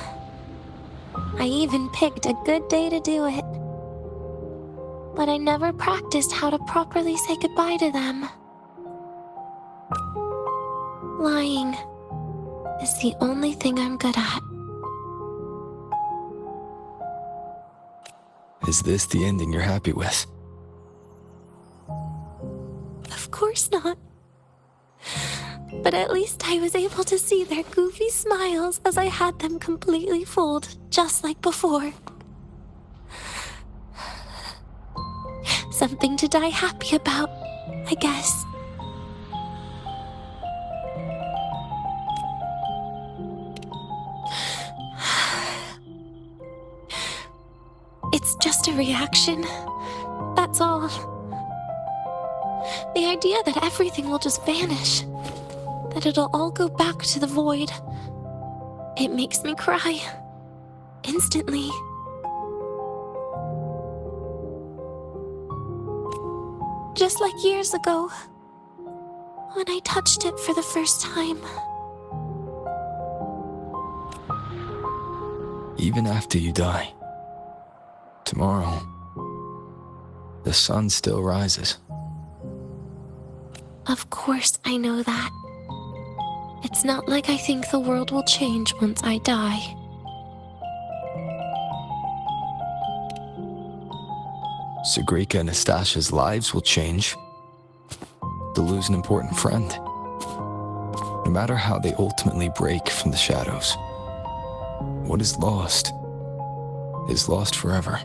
I even picked a good day to do it. But I never practiced how to properly say goodbye to them. Lying is the only thing I'm good at. Is this the ending you're happy with? Of course not. But at least I was able to see their goofy smiles as I had them completely fooled, just like before. Something to die happy about, I guess. It's just a reaction. That's all. The idea that everything will just vanish, that it'll all go back to the void, it makes me cry. Instantly. Just like years ago, when I touched it for the first time. Even after you die, tomorrow, the sun still rises. Of course I know that. It's not like I think the world will change once I die. Zagrika and Nastasha's lives will change. to lose an important friend. No matter how they ultimately break from the shadows, what is lost forever.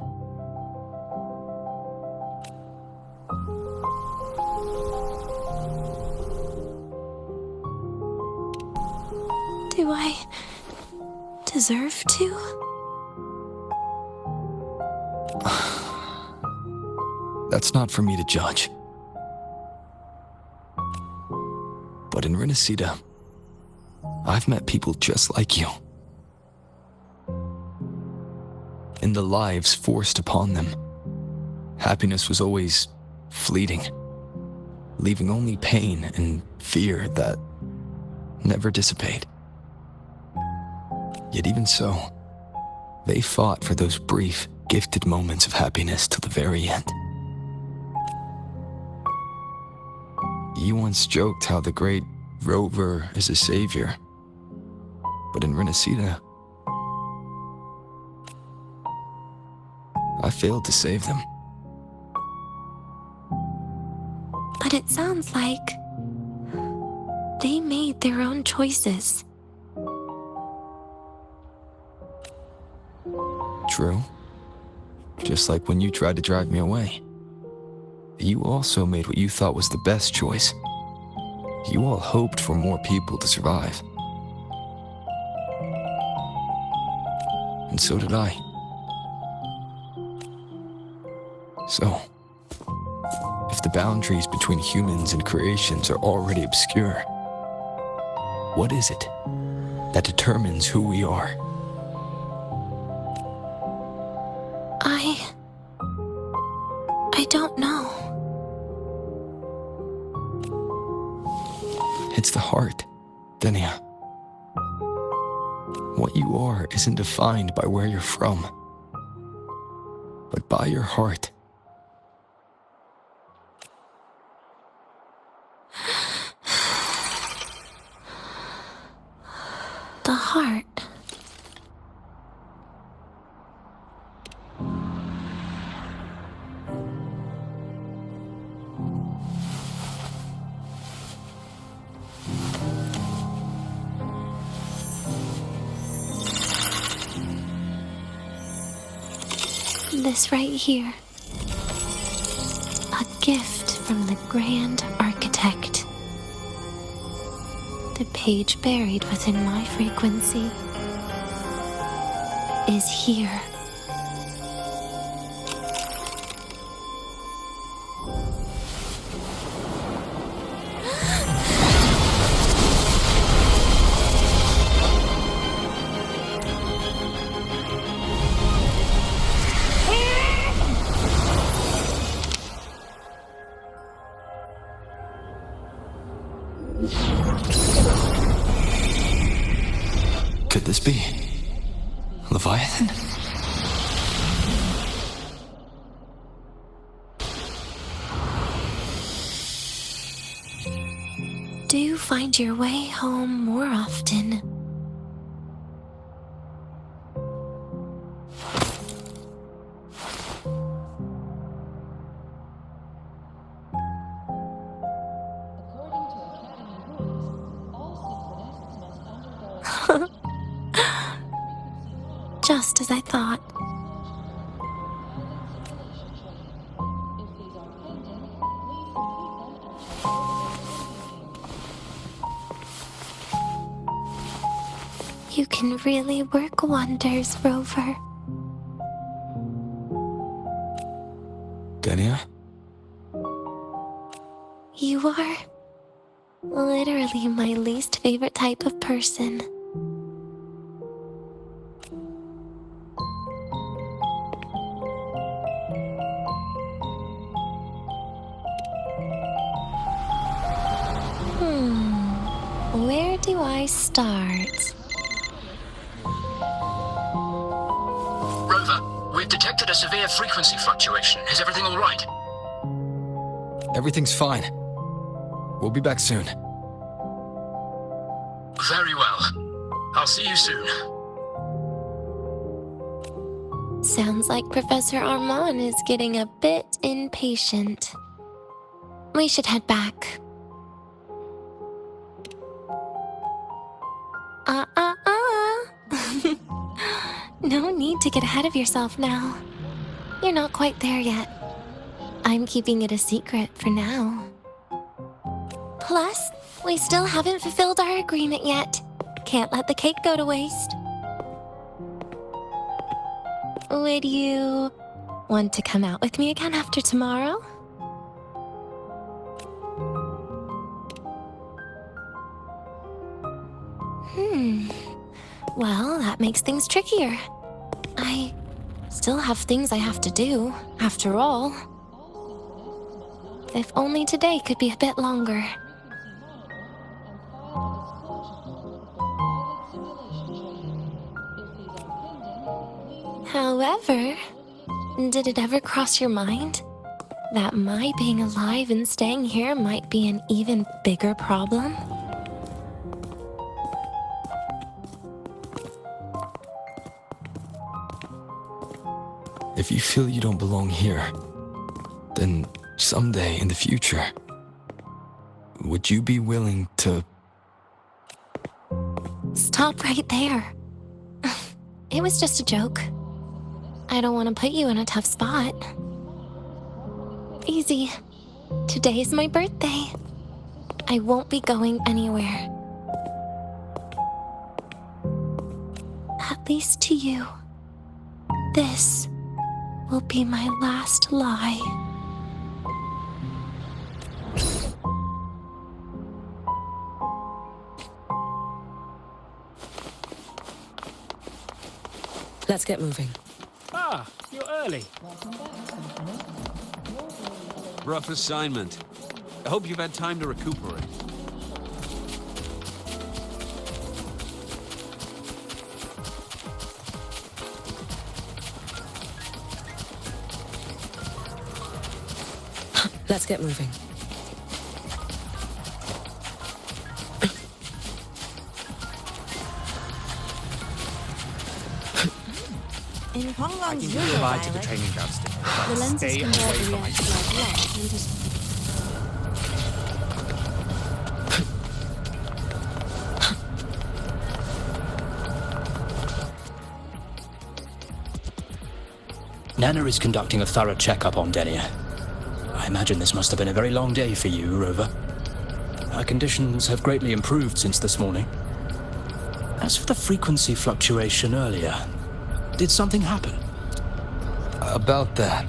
Do I deserve to? That's not for me to judge. But in Renacida, I've met people just like you. In the lives forced upon them, happiness was always fleeting, leaving only pain and fear that never dissipate. Yet even so, they fought for those brief, gifted moments of happiness till the very end. You once joked how the great Rover is a savior, but in Renacida, I failed to save them. But it sounds like they made their own choices. True. Just like when you tried to drive me away. You also made what you thought was the best choice. You all hoped for more people to survive. And so did I. So, if the boundaries between humans and creations are already obscure, what is it that determines who we are? I don't know. It's the heart, Denia. What you are isn't defined by where you're from, but by your heart. The heart. This right here. A gift from the Grand Architect. The page buried within my frequency is here. Could this be Leviathan? Do find your way home more often. Just as I thought. You can really work wonders, Rover. Denia? You are literally my least favorite type of person. Where do I start? Rover, we've detected a severe frequency fluctuation. Is everything all right? Everything's fine. We'll be back soon. Very well. I'll see you soon. Sounds like Professor Armand is getting a bit impatient. We should head back. No need to get ahead of yourself now. You're not quite there yet. I'm keeping it a secret for now. Plus, we still haven't fulfilled our agreement yet. Can't let the cake go to waste. Would you want to come out with me again after tomorrow? Well, that makes things trickier. I still have things I have to do, after all. If only today could be a bit longer. However, did it ever cross your mind that my being alive and staying here might be an even bigger problem? If you feel you don't belong here, then someday in the future, would you be willing to... Stop right there. It was just a joke. I don't want to put you in a tough spot. Easy. Today is my birthday. I won't be going anywhere. At least to you. This will be my last lie. Let's get moving. Ah, you're early. Rough assignment. I hope you've had time to recuperate. Let's get moving. In Huang I Lang's can give usual you a ride to the dialect, training ground stick. the lenses Stay convert away the from my reaction like light into Nana is conducting a thorough checkup on Denia. I imagine this must have been a very long day for you, Rover. Her conditions have greatly improved since this morning. As for the frequency fluctuation earlier, did something happen? About that.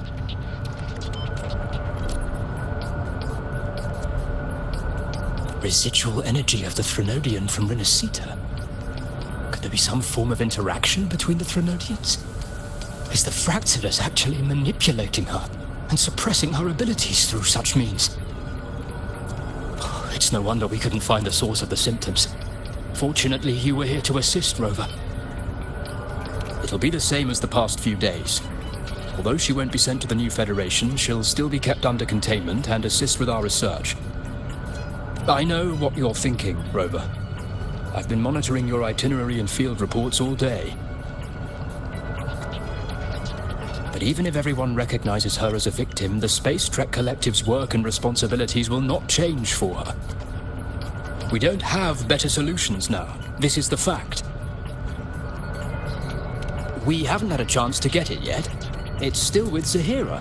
Residual energy of the Threnodian from Renacita. Could there be some form of interaction between the Threnodians? Is the Fractulus actually manipulating her and suppressing her abilities through such means? It's no wonder we couldn't find the source of the symptoms. Fortunately, you were here to assist, Rover. It'll be the same as the past few days. Although she won't be sent to the new Federation, she'll still be kept under containment and assist with our research. I know what you're thinking, Rover. I've been monitoring your itinerary and field reports all day. But even if everyone recognizes her as a victim, the Space Trek Collective's work and responsibilities will not change for her. We don't have better solutions now. This is the fact. We haven't had a chance to get it yet. It's still with Zahira.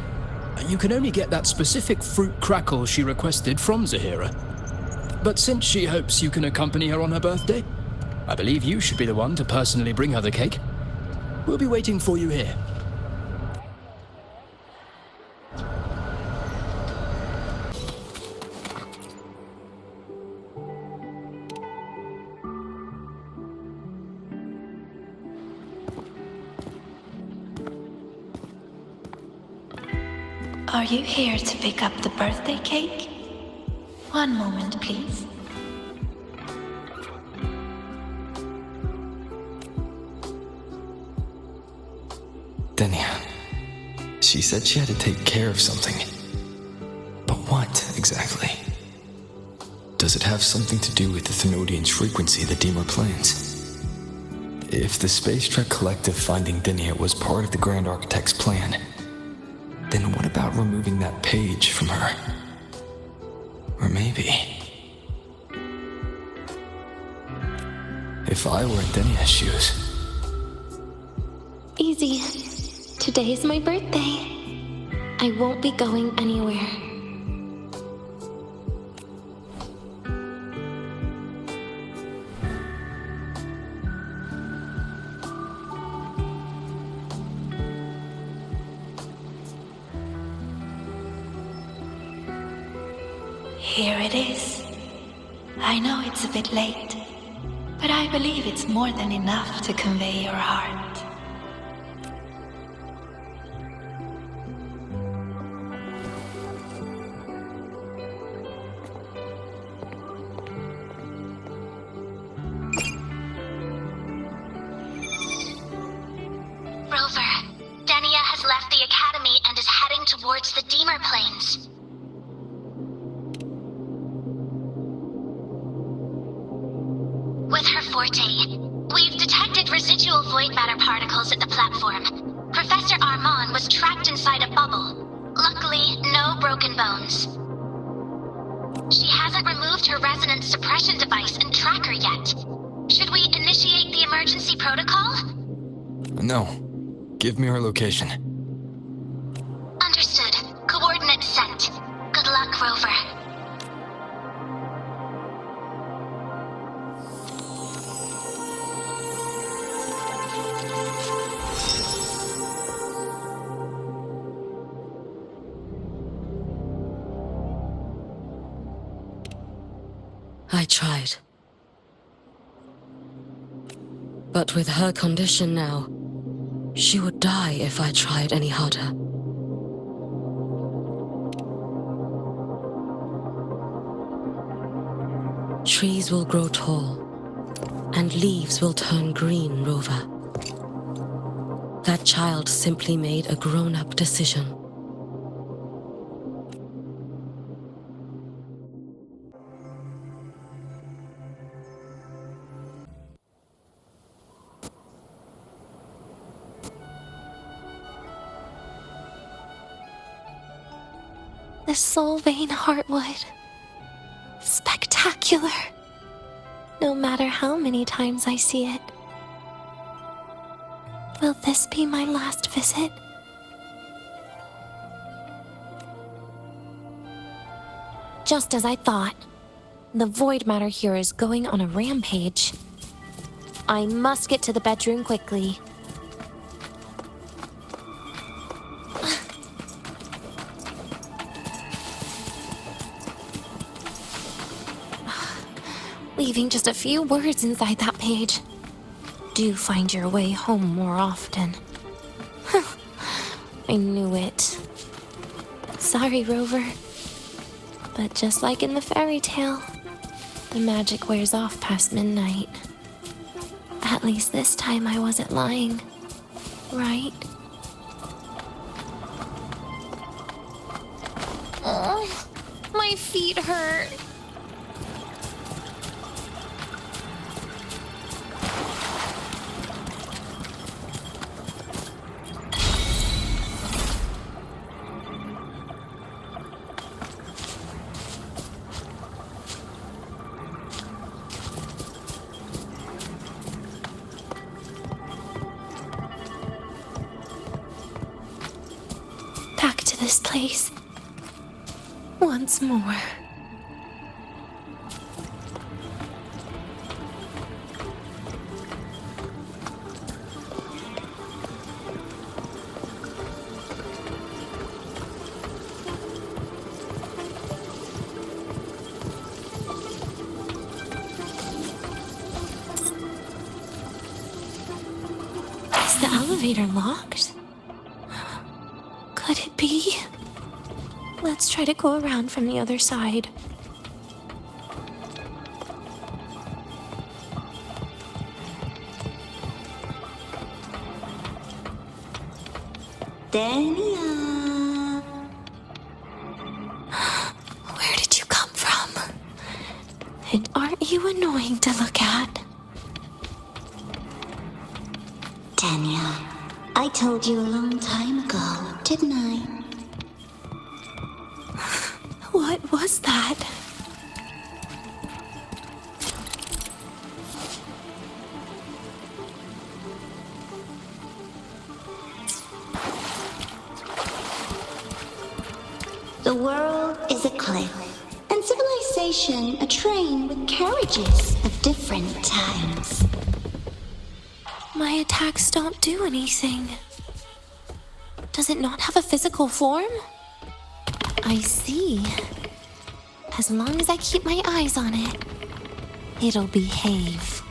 You can only get that specific fruit crackle she requested from Zahira. But since she hopes you can accompany her on her birthday, I believe you should be the one to personally bring her the cake. We'll be waiting for you here. Are you here to pick up the birthday cake? One moment, please. Denia. She said she had to take care of something. But what, exactly? Does it have something to do with the Thenodian's frequency the Deemer plans? If the Space Trek Collective finding Denia was part of the Grand Architect's plan, then what about removing that page from her? Or maybe... if I were in Denia's shoes... easy. Today's my birthday. I won't be going anywhere. Here it is. I know it's a bit late, but I believe it's more than enough to convey your heart. Rover, Denia has left the Academy and is heading towards the Deemer Plains. With her forte, we've detected residual void matter particles at the platform. Professor Armand was trapped inside a bubble. Luckily, no broken bones. She hasn't removed her resonance suppression device and tracker yet. Should we initiate the emergency protocol? No. Give me her location. Understood. Coordinates sent. Good luck, Rover. I tried. But with her condition now, she would die if I tried any harder. Trees will grow tall, and leaves will turn green, Rover. That child simply made a grown-up decision. The Soul Vein Heartwood. Spectacular. No matter how many times I see it. Will this be my last visit? Just as I thought. The void matter here is going on a rampage. I must get to the bedroom quickly. Leaving just a few words inside that page. Do find your way home more often. I knew it. Sorry, Rover. But just like in the fairy tale, the magic wears off past midnight. At least this time I wasn't lying, right? Oh, my feet hurt. Back to this place. Once more. Is the elevator locked? Could it be? Let's try to go around from the other side. Denia! Where did you come from? And aren't you annoying to look at? Denia, I told you a long time ago, didn't I? What was that? The world is a cliff, and civilization a train with carriages of different times. My attacks don't do anything. Does it not have a physical form? I see. As long as I keep my eyes on it, it'll behave.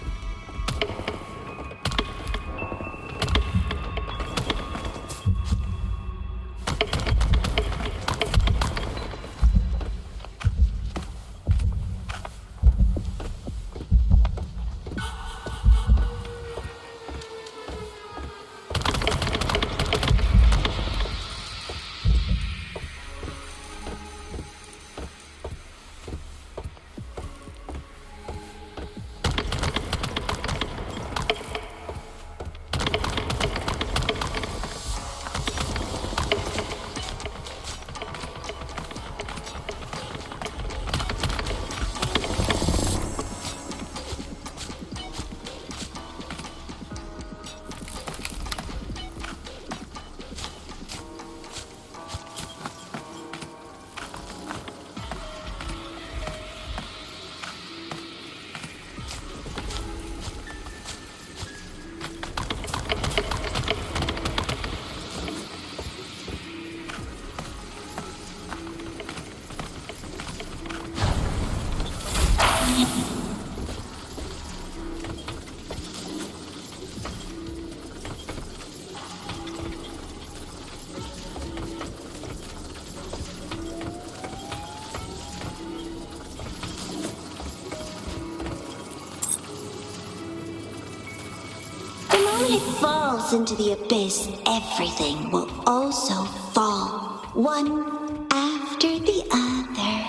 When it falls into the abyss, everything will also fall, one after the other.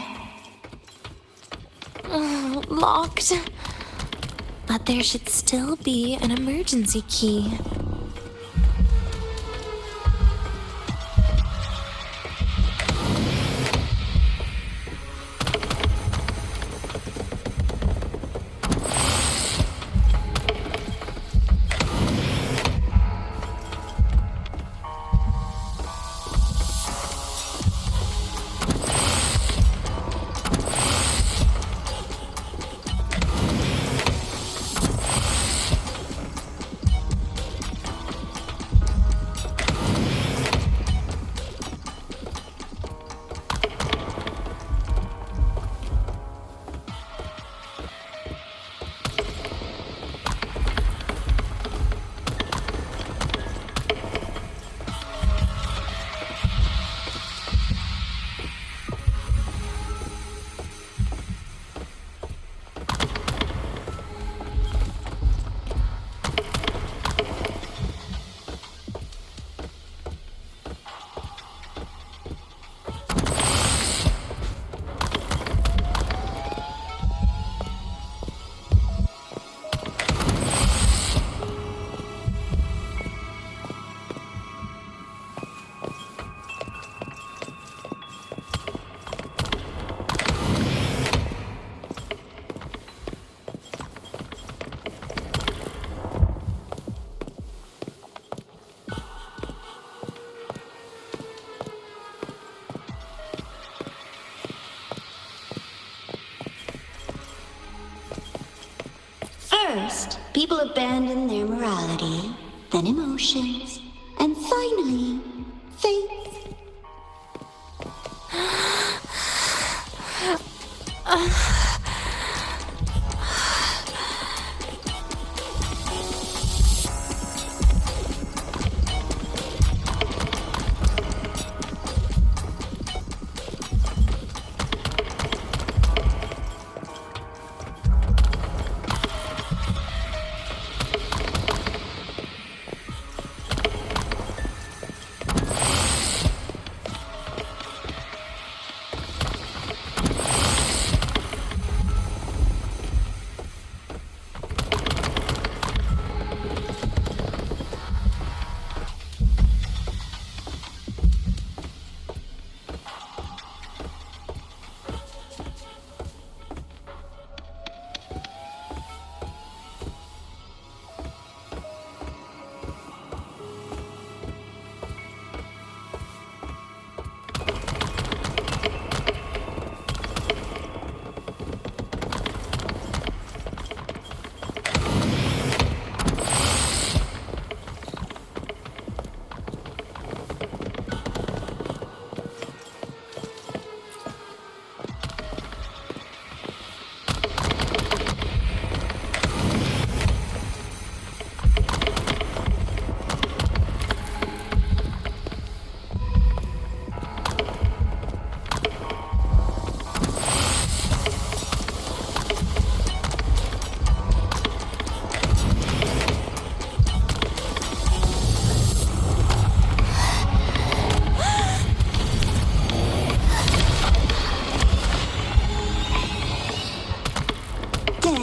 Locked. But there should still be an emergency key. First, people abandon their morality, then emotions, and finally, faith.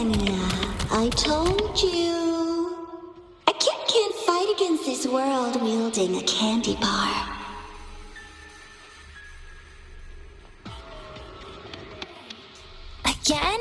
Dania, I told you. A kid can't fight against this world wielding a candy bar. Again?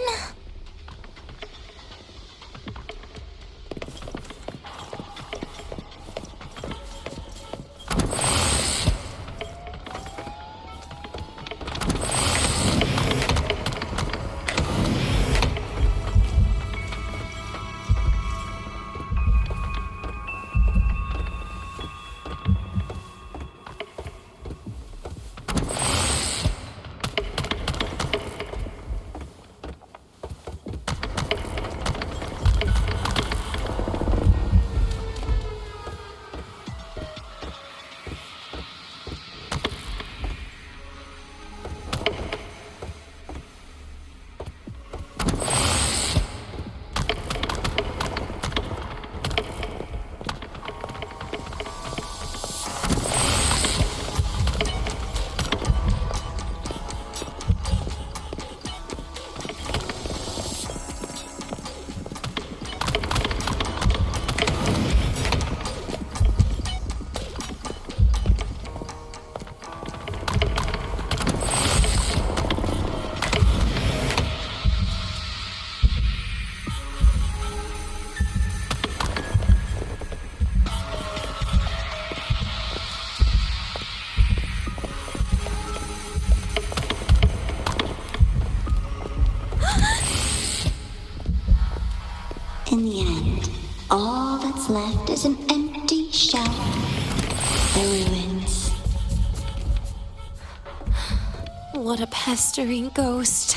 In the end, all that's left is an empty shell. The ruins. What a pestering ghost.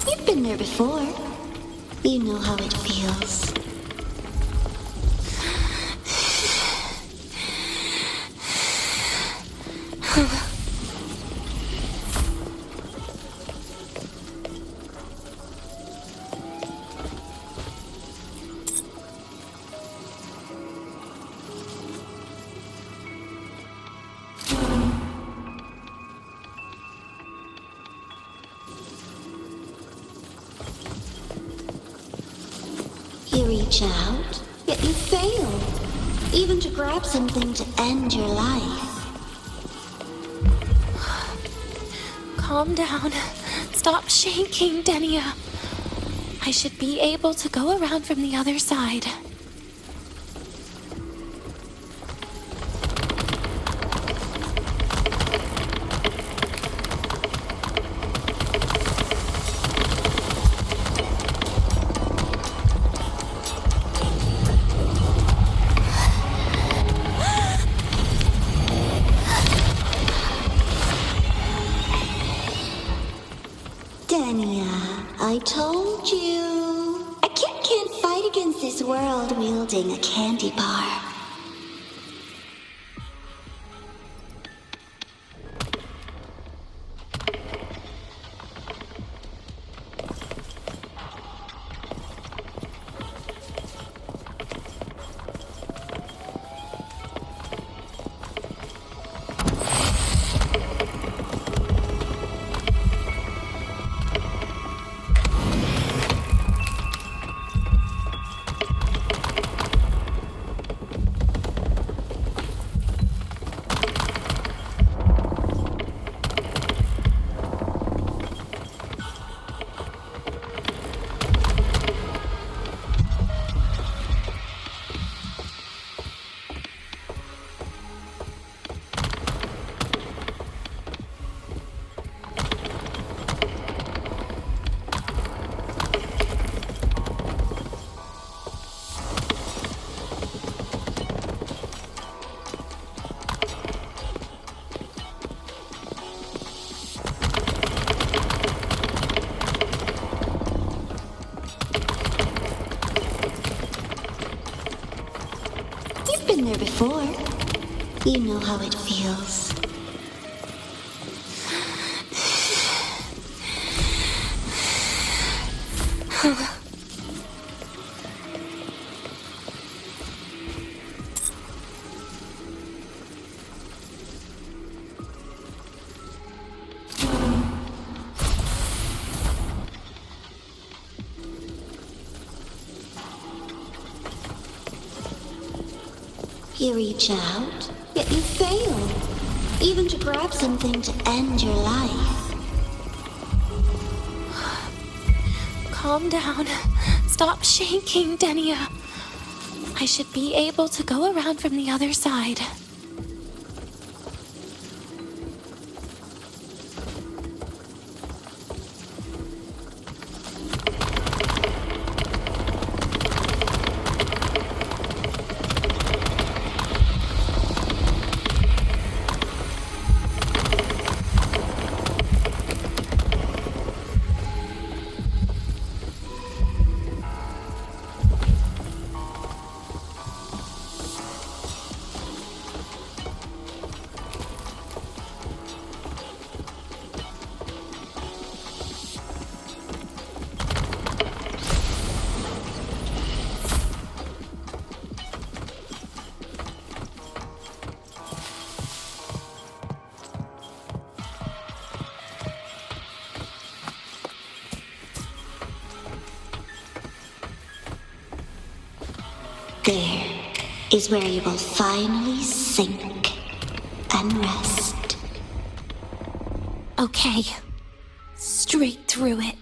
You've been there before. You know how it feels. You reach out, yet you fail. Even to grab something to end your life. Calm down. Stop shaking, Denia. I should be able to go around from the other side. Dania, I told you. A kid can't fight against this world wielding a candy bar. been there before. You know how it feels. You reach out, yet you fail. Even to grab something to end your life. Calm down. Stop shaking, Denia. I should be able to go around from the other side. There is where you will finally sink and rest. Okay. Straight through it.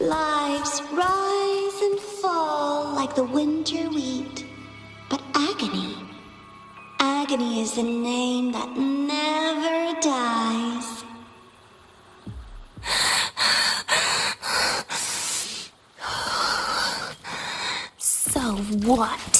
Lives rise and fall like the winter wheat. But agony is the name that never dies. So what?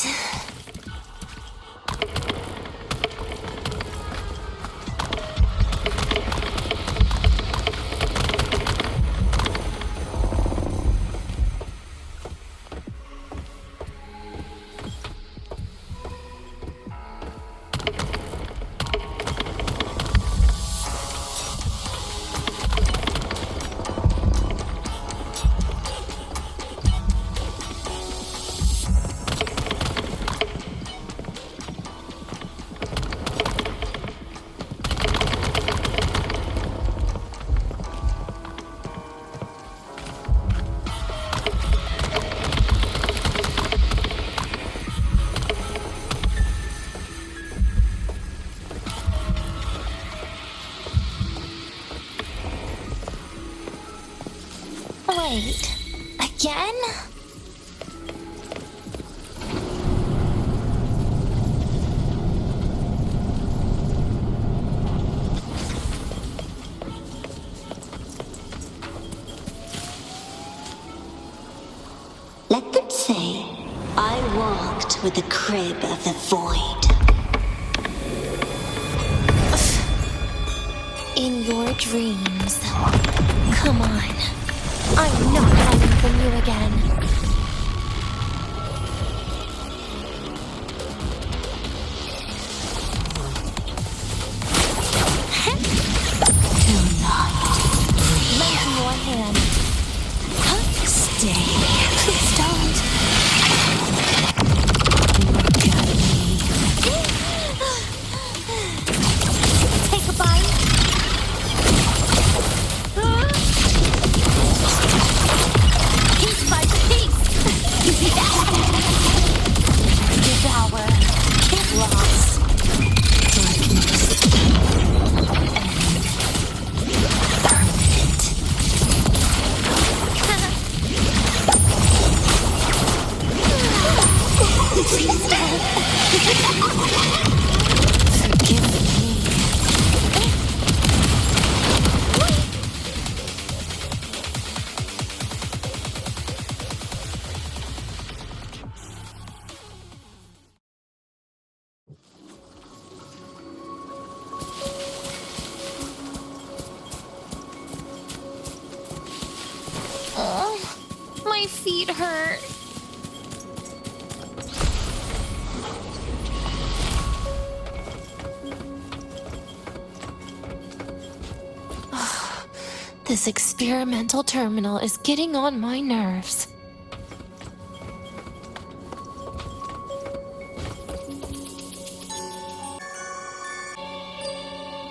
say, I walked with the crib of the void. In your dreams. Come on. I'm not hiding from you again. Lend me your hand. Stay. Please don't. Look at me. Take a bite. Piece by piece. Devour. Get lost. Darkness. Please don't. Forgive me. My feet hurt. This experimental terminal is getting on my nerves.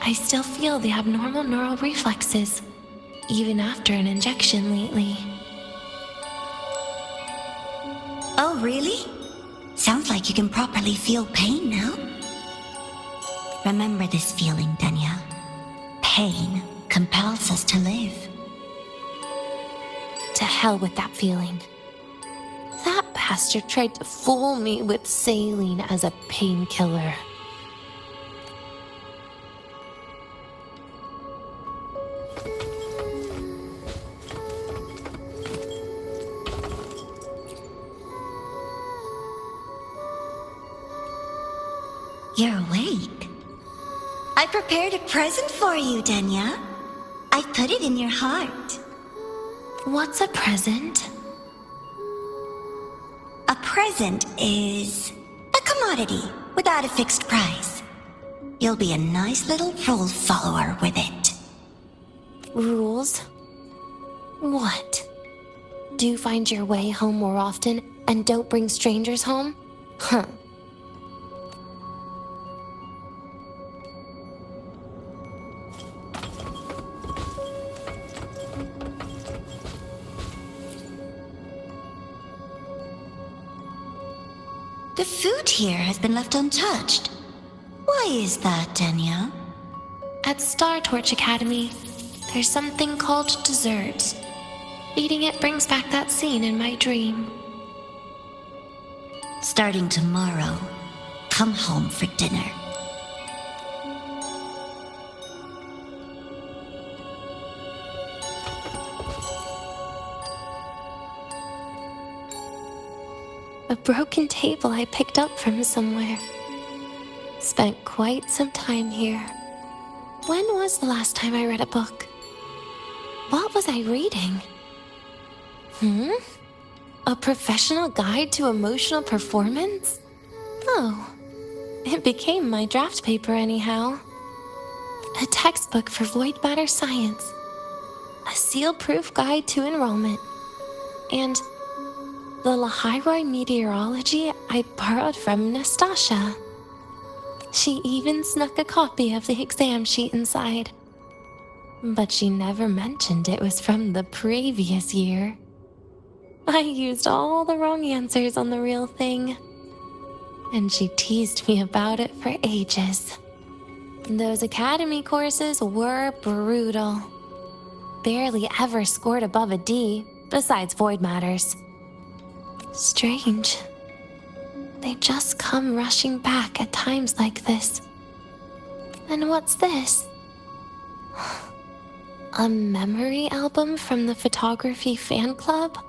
I still feel the abnormal neural reflexes, even after an injection lately. Oh, really? Sounds like you can properly feel pain now. Remember this feeling, Danya. Pain compels us to live. To hell with that feeling. That bastard tried to fool me with saline as a painkiller. You're awake. I prepared a present for you, Danya. I put it in your heart. What's a present? A present is a commodity without a fixed price. You'll be a nice little rule follower with it. Rules? What? Do find your way home more often and don't bring strangers home? Huh. The food here has been left untouched. Why is that, Danya? At Star Torch Academy, there's something called dessert. Eating it brings back that scene in my dream. Starting tomorrow, come home for dinner. A broken table I picked up from somewhere. Spent quite some time here. When was the last time I read a book? What was I reading? A professional guide to emotional performance? Oh, it became my draft paper anyhow. A textbook for void matter science. A seal-proof guide to enrollment. And the Lahiroi meteorology I borrowed from Nastasha. She even snuck a copy of the exam sheet inside. But she never mentioned it was from the previous year. I used all the wrong answers on the real thing. And she teased me about it for ages. Those academy courses were brutal. Barely ever scored above a D, besides void matters. Strange. They just come rushing back at times like this. And what's this? A memory album from the photography fan club?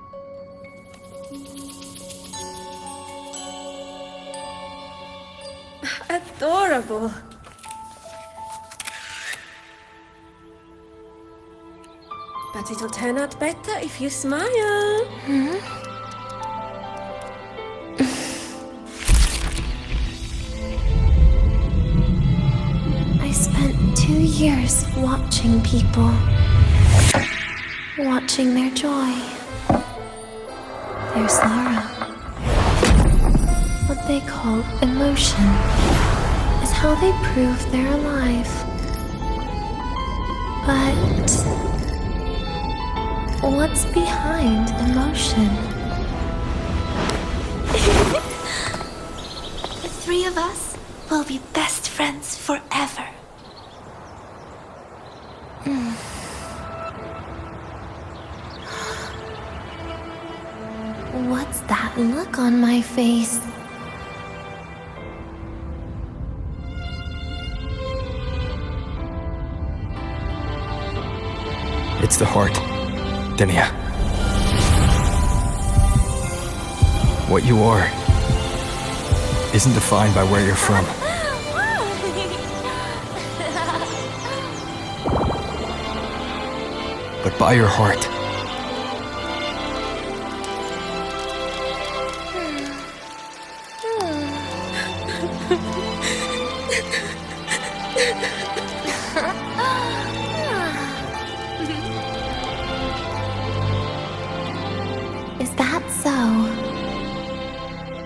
Adorable. But it'll turn out better if you smile. I spent 2 years watching people. Watching their joy. Their sorrow. What they call emotion is how they prove they're alive. But what's behind emotion? The three of us will be best friends forever. What's that look on my face? It's the heart, Denia. What you are isn't defined by where you're from. But by your heart. Is that so?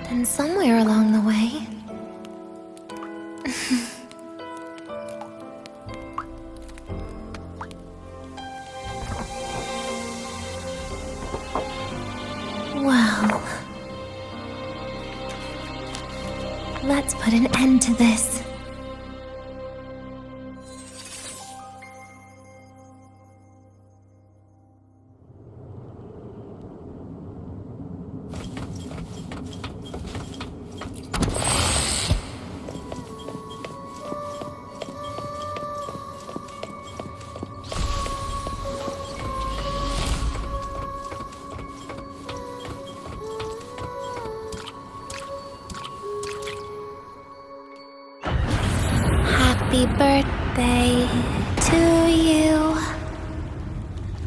Then somewhere along the way... Well... Let's put an end to this. Happy birthday to you.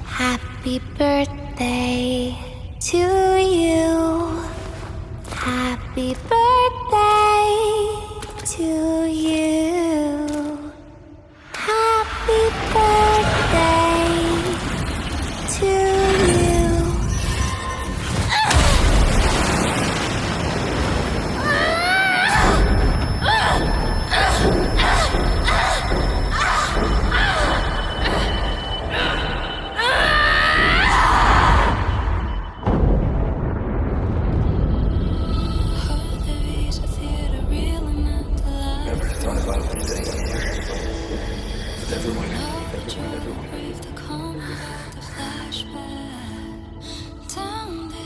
Happy birthday to you. Happy birthday to you. Happy birthday to you. Never thought about staying here. With everyone.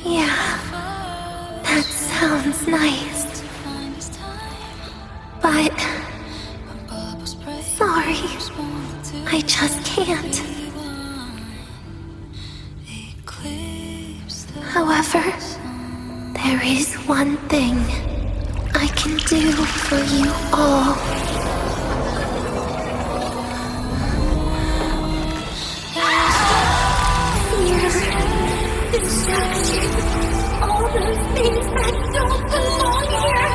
Yeah, that sounds nice. But... sorry, I just can't. However, there is one thing I can do for you all. Fear, destruction, all those things that don't belong here.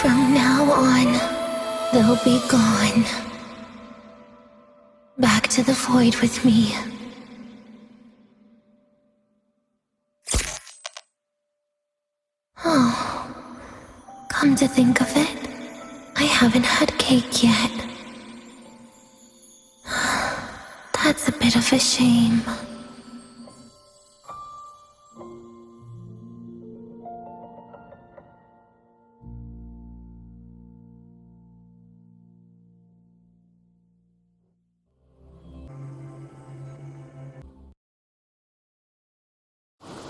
From now on, they'll be gone. Back to the void with me. Oh, come to think of it, I haven't had cake yet. That's a bit of a shame.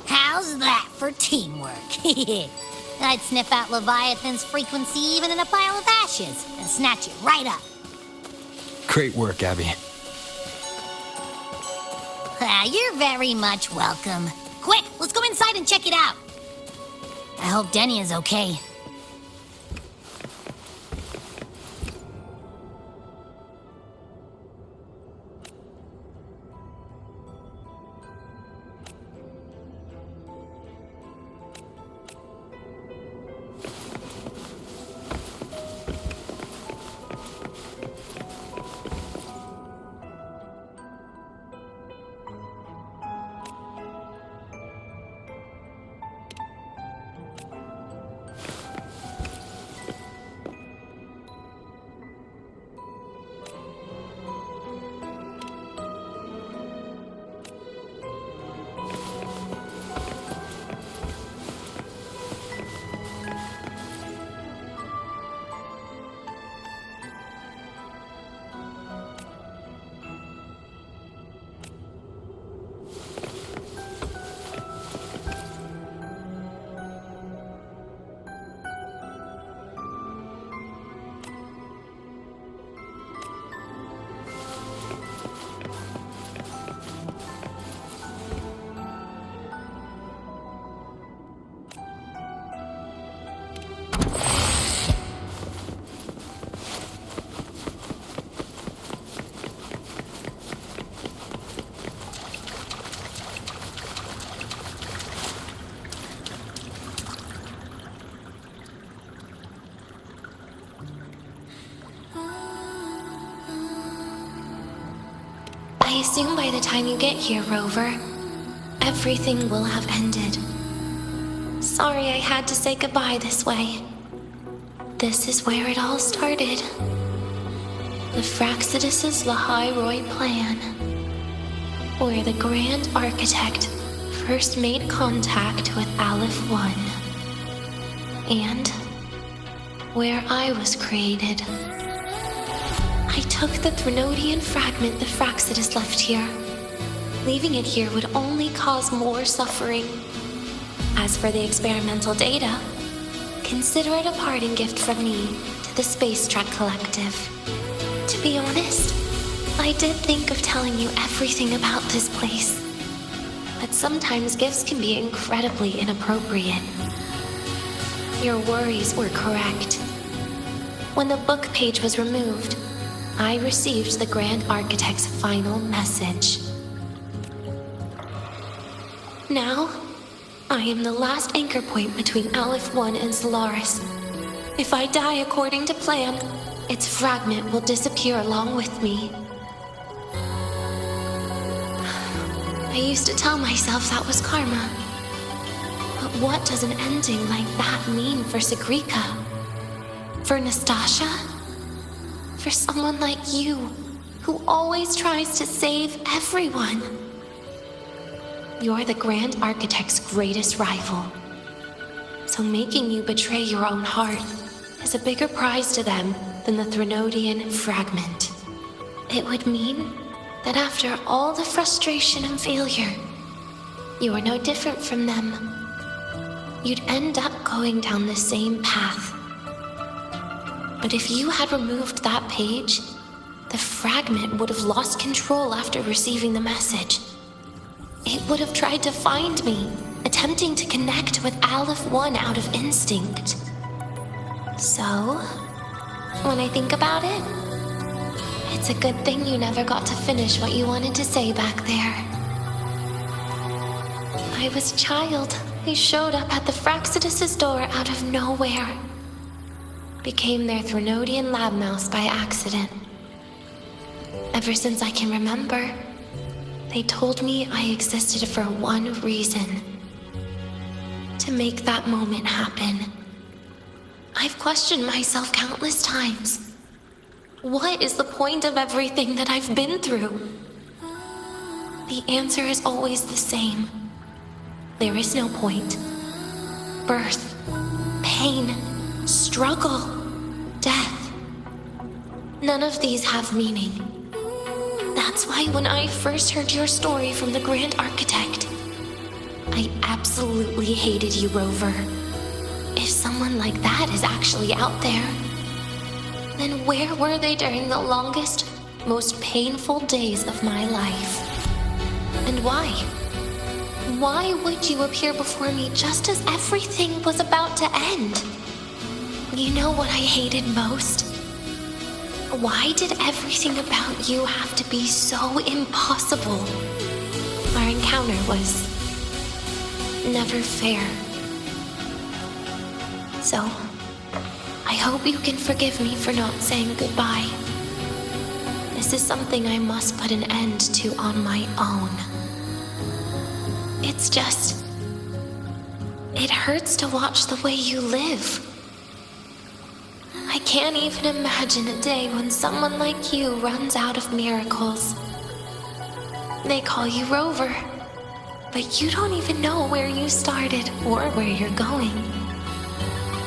How's that for teamwork? I'd sniff out Leviathan's frequency even in a pile of ashes and snatch it right up. Great work, Abby. you're very much welcome. Quick, let's go inside and check it out. I hope Denny is okay. I assume by the time you get here, Rover, everything will have ended. Sorry I had to say goodbye this way. This is where it all started. The Fraxidus' Lahai plan, where the Grand Architect first made contact with Aleph 1, and where I was created. I took the Threnodian fragment the Fraxidus left here. Leaving it here would only cause more suffering. As for the experimental data, consider it a parting gift from me to the Space Trek Collective. To be honest, I did think of telling you everything about this place. But sometimes gifts can be incredibly inappropriate. Your worries were correct. When the book page was removed, I received the Grand Architect's final message. Now, I am the last anchor point between Aleph 1 and Solaris. If I die according to plan, its fragment will disappear along with me. I used to tell myself that was karma. But what does an ending like that mean for Sigrika? For Nastasha? For someone like you, who always tries to save everyone. You're the Grand Architect's greatest rival. So making you betray your own heart is a bigger prize to them than the Threnodian fragment. It would mean that after all the frustration and failure, you are no different from them. You'd end up going down the same path. But if you had removed that page, the fragment would have lost control after receiving the message. It would have tried to find me, attempting to connect with Aleph 1 out of instinct. So, when I think about it, it's a good thing you never got to finish what you wanted to say back there. I was a child who showed up at the Fraxidus' door out of nowhere. Became their Threnodian lab mouse by accident. Ever since I can remember, they told me I existed for one reason. To make that moment happen. I've questioned myself countless times. What is the point of everything that I've been through? The answer is always the same. There is no point. Birth, pain, struggle, death. None of these have meaning. That's why when I first heard your story from the Grand Architect, I absolutely hated you, Rover. If someone like that is actually out there, then where were they during the longest, most painful days of my life? And why? Why would you appear before me just as everything was about to end? You know what I hated most? Why did everything about you have to be so impossible? Our encounter was never fair. So, I hope you can forgive me for not saying goodbye. This is something I must put an end to on my own. It's just... it hurts to watch the way you live. I can't even imagine a day when someone like you runs out of miracles. They call you Rover, but you don't even know where you started or where you're going.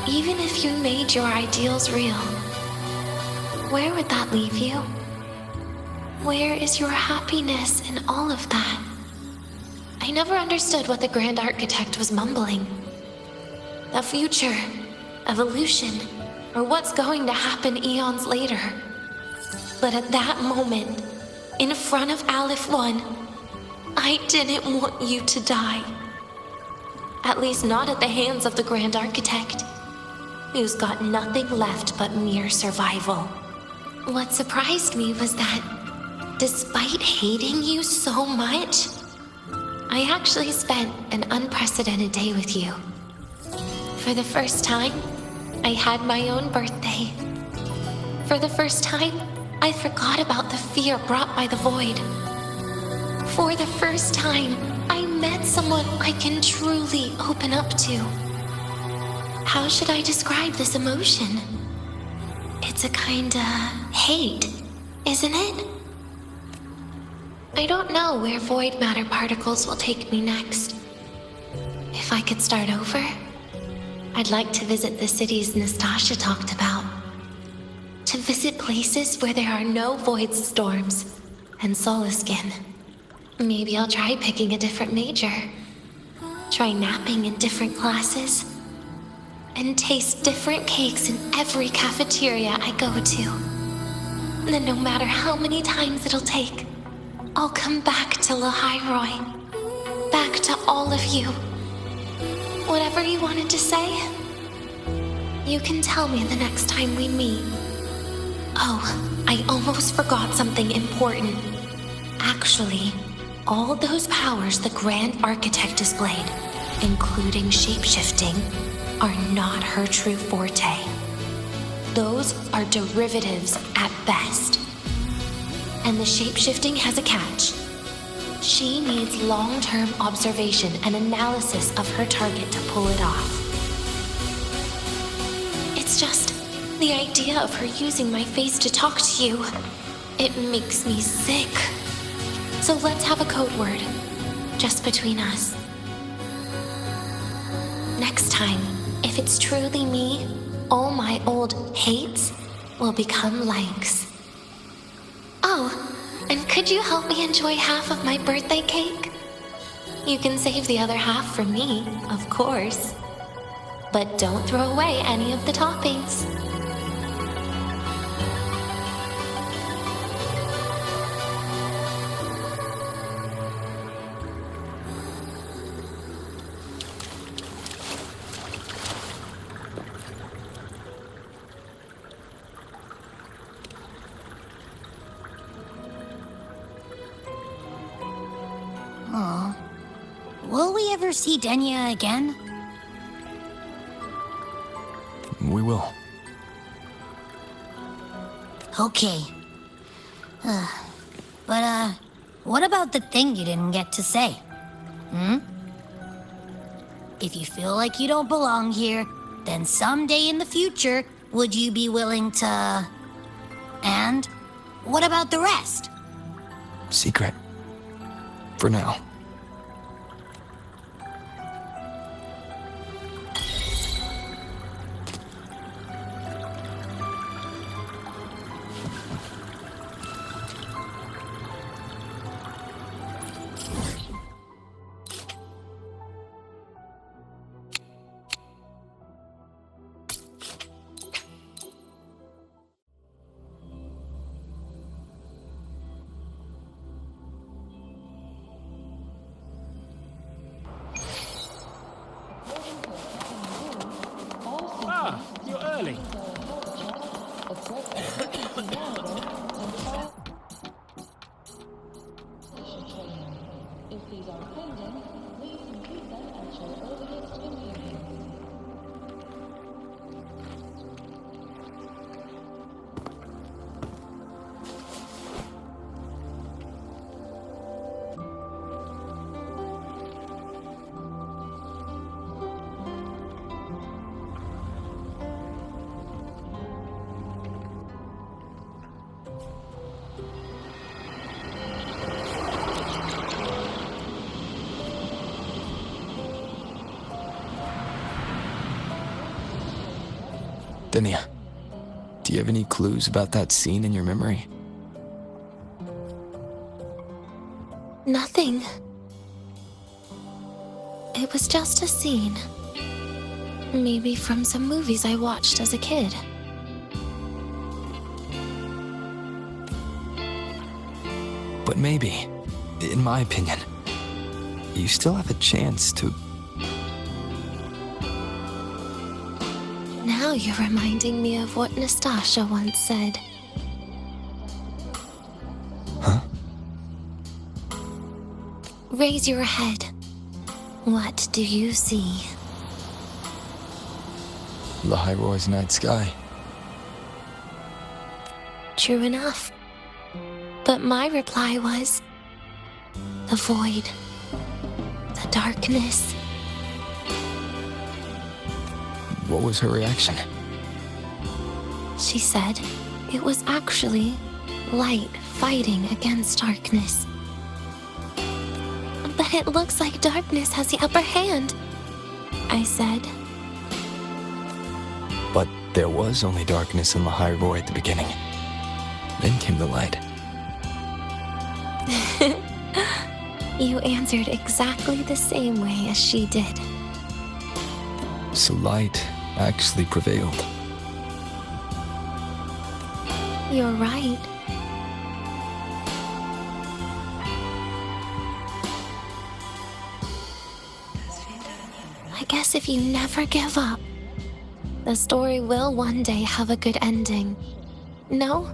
Even if you made your ideals real, where would that leave you? Where is your happiness in all of that? I never understood what the Grand Architect was mumbling. The future, evolution, or what's going to happen eons later. But at that moment, in front of Aleph 1, I didn't want you to die. At least not at the hands of the Grand Architect, who's got nothing left but mere survival. What surprised me was that, despite hating you so much, I actually spent an unprecedented day with you. For the first time, I had my own birthday. For the first time, I forgot about the fear brought by the void. For the first time, I met someone I can truly open up to. How should I describe this emotion? It's a kinda hate, isn't it? I don't know where void matter particles will take me next. If I could start over, I'd like to visit the cities Nastasha talked about. To visit places where there are no void storms and Solaskin. Maybe I'll try picking a different major. Try napping in different classes. And taste different cakes in every cafeteria I go to. Then no matter how many times it'll take, I'll come back to Lahairoi. Back to all of you. Whatever you wanted to say, you can tell me the next time we meet. Oh, I almost forgot something important. Actually, all those powers the Grand Architect displayed, including shapeshifting, are not her true forte. Those are derivatives at best. And the shapeshifting has a catch. She needs long-term observation and analysis of her target to pull it off. It's just the idea of her using my face to talk to you. It makes me sick. So let's have a code word, just between us. Next time, if it's truly me, all my old hates will become likes. Oh, and could you help me enjoy half of my birthday cake? You can save the other half for me, of course. But don't throw away any of the toppings. Aw. Will we ever see Denya again? We will. Okay. But, what about the thing you didn't get to say? Hmm? If you feel like you don't belong here, then someday in the future, would you be willing to... And what about the rest? Secret. For now. Denia, do you have any clues about that scene in your memory? Nothing. It was just a scene. Maybe from some movies I watched as a kid. But maybe, in my opinion, you still have a chance to... Now you're reminding me of what Nastasha once said. Huh? Raise your head. What do you see? Lahiroy's night sky. True enough. But my reply was... the void. The darkness. What was her reaction? She said it was actually light fighting against darkness. But it looks like darkness has the upper hand, I said. But there was only darkness in Lahiroy at the beginning. Then came the light. You answered exactly the same way as she did. So light actually prevailed. You're right. I guess if you never give up, the story will one day have a good ending. No?